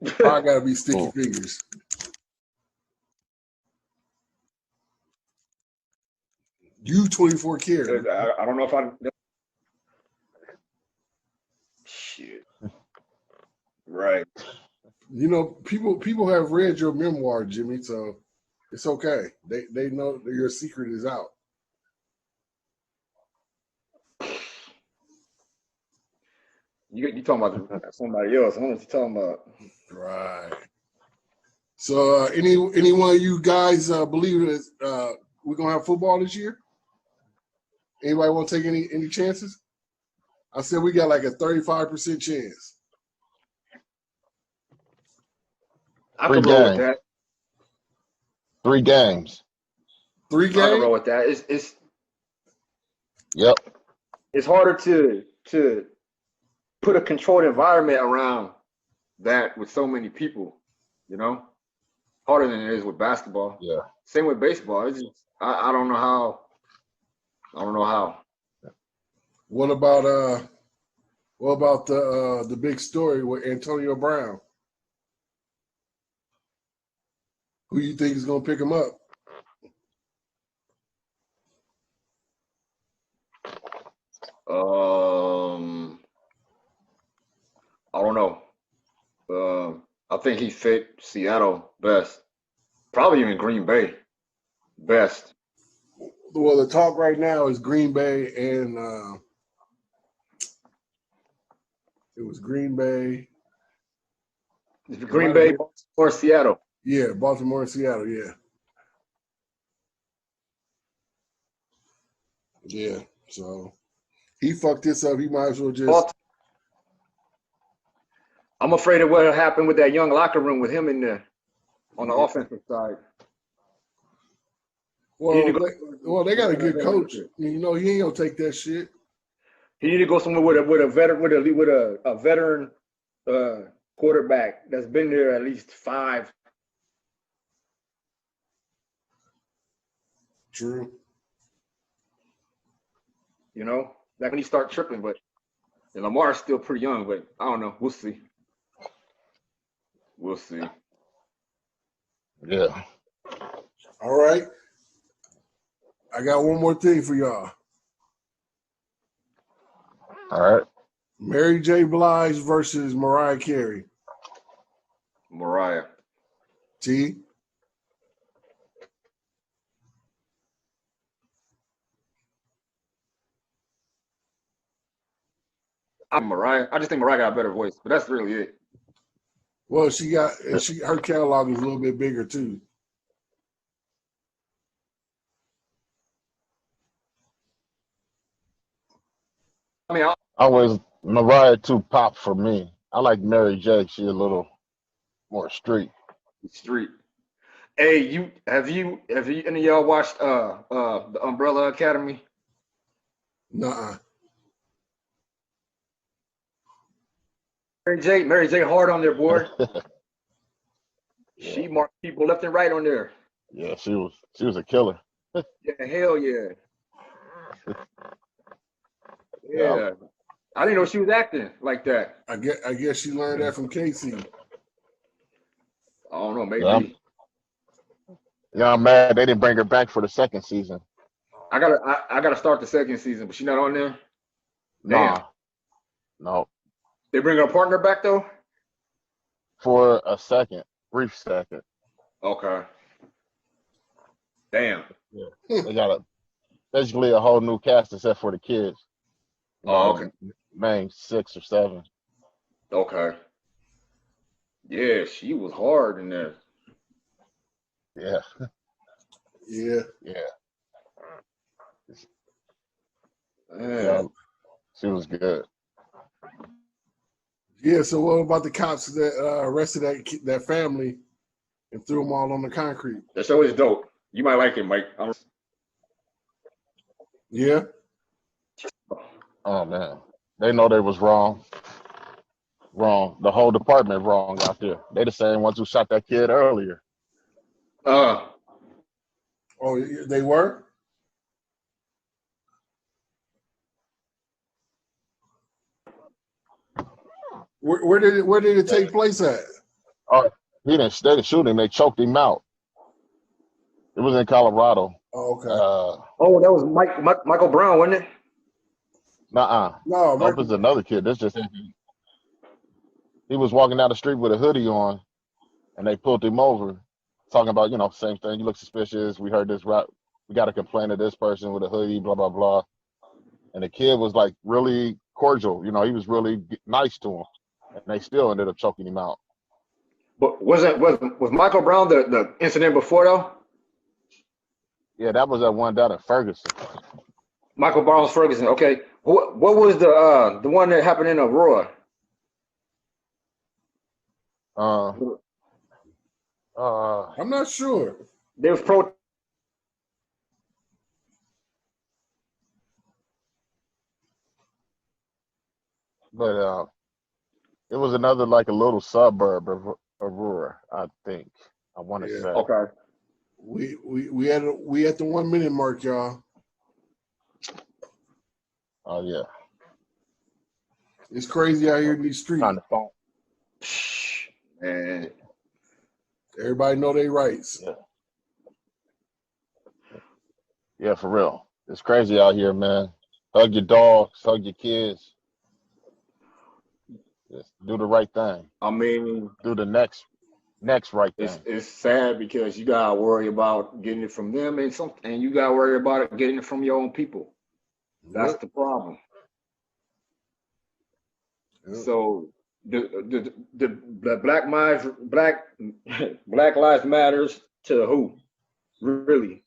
I gotta be sticky cool. fingers. You 24 karat. I don't know if I. Shit. Right. You know, people have read your memoir, Jimmy, so it's okay. They know that your secret is out. You talking about somebody else? I don't know what you're talking about. Right. So any one of you guys believe that we're gonna have football this year? Anybody want to take any chances? I said we got like a 35% chance. I 3 could roll with games. that. 3 games. 3 I could roll games? with that. Yep. It's harder to put a controlled environment around that with so many people, you know? Harder than it is with basketball. Yeah. Same with baseball. It's just I don't know how. I don't know how. What about the big story with Antonio Brown? Who you think is gonna pick him up? I don't know. I think he fit Seattle best. Probably even Green Bay best. Well, the talk right now is Green Bay and it was Green Bay. Green Bay or Seattle. Yeah, Baltimore and Seattle, yeah. Yeah. So he fucked this up. He might as well just I'm afraid of what happened with that young locker room with him in there on the offensive side. Well, they got a good coach. You know, he ain't gonna take that shit. He need to go somewhere with a veteran quarterback that's been there at least 5. True. You know, like when he start tripping, but Lamar's still pretty young, but I don't know. We'll see. We'll see. Yeah. All right. I got one more thing for y'all. All right. Mary J. Blige versus Mariah Carey. Mariah. T. I'm Mariah. I just think Mariah got a better voice, but that's really it. Well, her catalog is a little bit bigger too. I mean, Always Mariah too pop for me. I like Mary J. She a little more street. street. Hey, have you any of y'all watched the Umbrella Academy? Nuh-uh. Mary J hard on there, boy. She marked people left and right on there. Yeah, she was a killer. Yeah, hell yeah. Yeah. Yeah. I didn't know she was acting like that. I guess she learned that from Casey. I don't know, maybe. Yeah, I'm mad they didn't bring her back for the second season. I gotta start the second season, but she's not on there. Nah. Damn. No. They bring her partner back though? For a second. Brief second. Okay. Damn. Yeah. They got basically a whole new cast except for the kids. Oh, okay. Main 6 or 7. Okay. Yeah, she was hard in there. Yeah, Yeah. yeah, Yeah. yeah. She was good. Yeah. So what about the cops that arrested that family and threw them all on the concrete? That show is dope. You might like it, Mike. Yeah. Oh man, they know they was wrong. Wrong. The whole department wrong out there. They the same ones who shot that kid earlier. Uh, Oh, they were. Where did it take place at? Oh, he didn't. They didn't shoot him. They choked him out. It was in Colorado. Oh, okay. oh, that was Michael Brown, wasn't it? Nuh-uh. No, No, it was another kid. This just he was walking down the street with a hoodie on, and they pulled him over, talking about, same thing. You look suspicious. We heard this rap. We got to complain to this person with a hoodie, blah blah blah. And the kid was like really cordial. He was really nice to him, and they still ended up choking him out. But was Michael Brown the incident before though? Yeah, that was that one down in Ferguson. Michael Brown's Ferguson. Okay. What was the one that happened in Aurora? I'm not sure. There was pro. But it was another like a little suburb of Aurora, I think. I want to Yeah. say. Okay. We at the 1 minute mark, y'all. Oh yeah. It's crazy out here in these streets. On the phone. Man. Everybody know their rights. Yeah. Yeah, for real. It's crazy out here, man. Hug your dogs, hug your kids. Just do the right thing. I mean, Do the next right thing. it's sad because you gotta worry about getting it from them and you gotta worry about it getting it from your own people. That's the problem. Yep. So the Black Lives Matters to who? Really?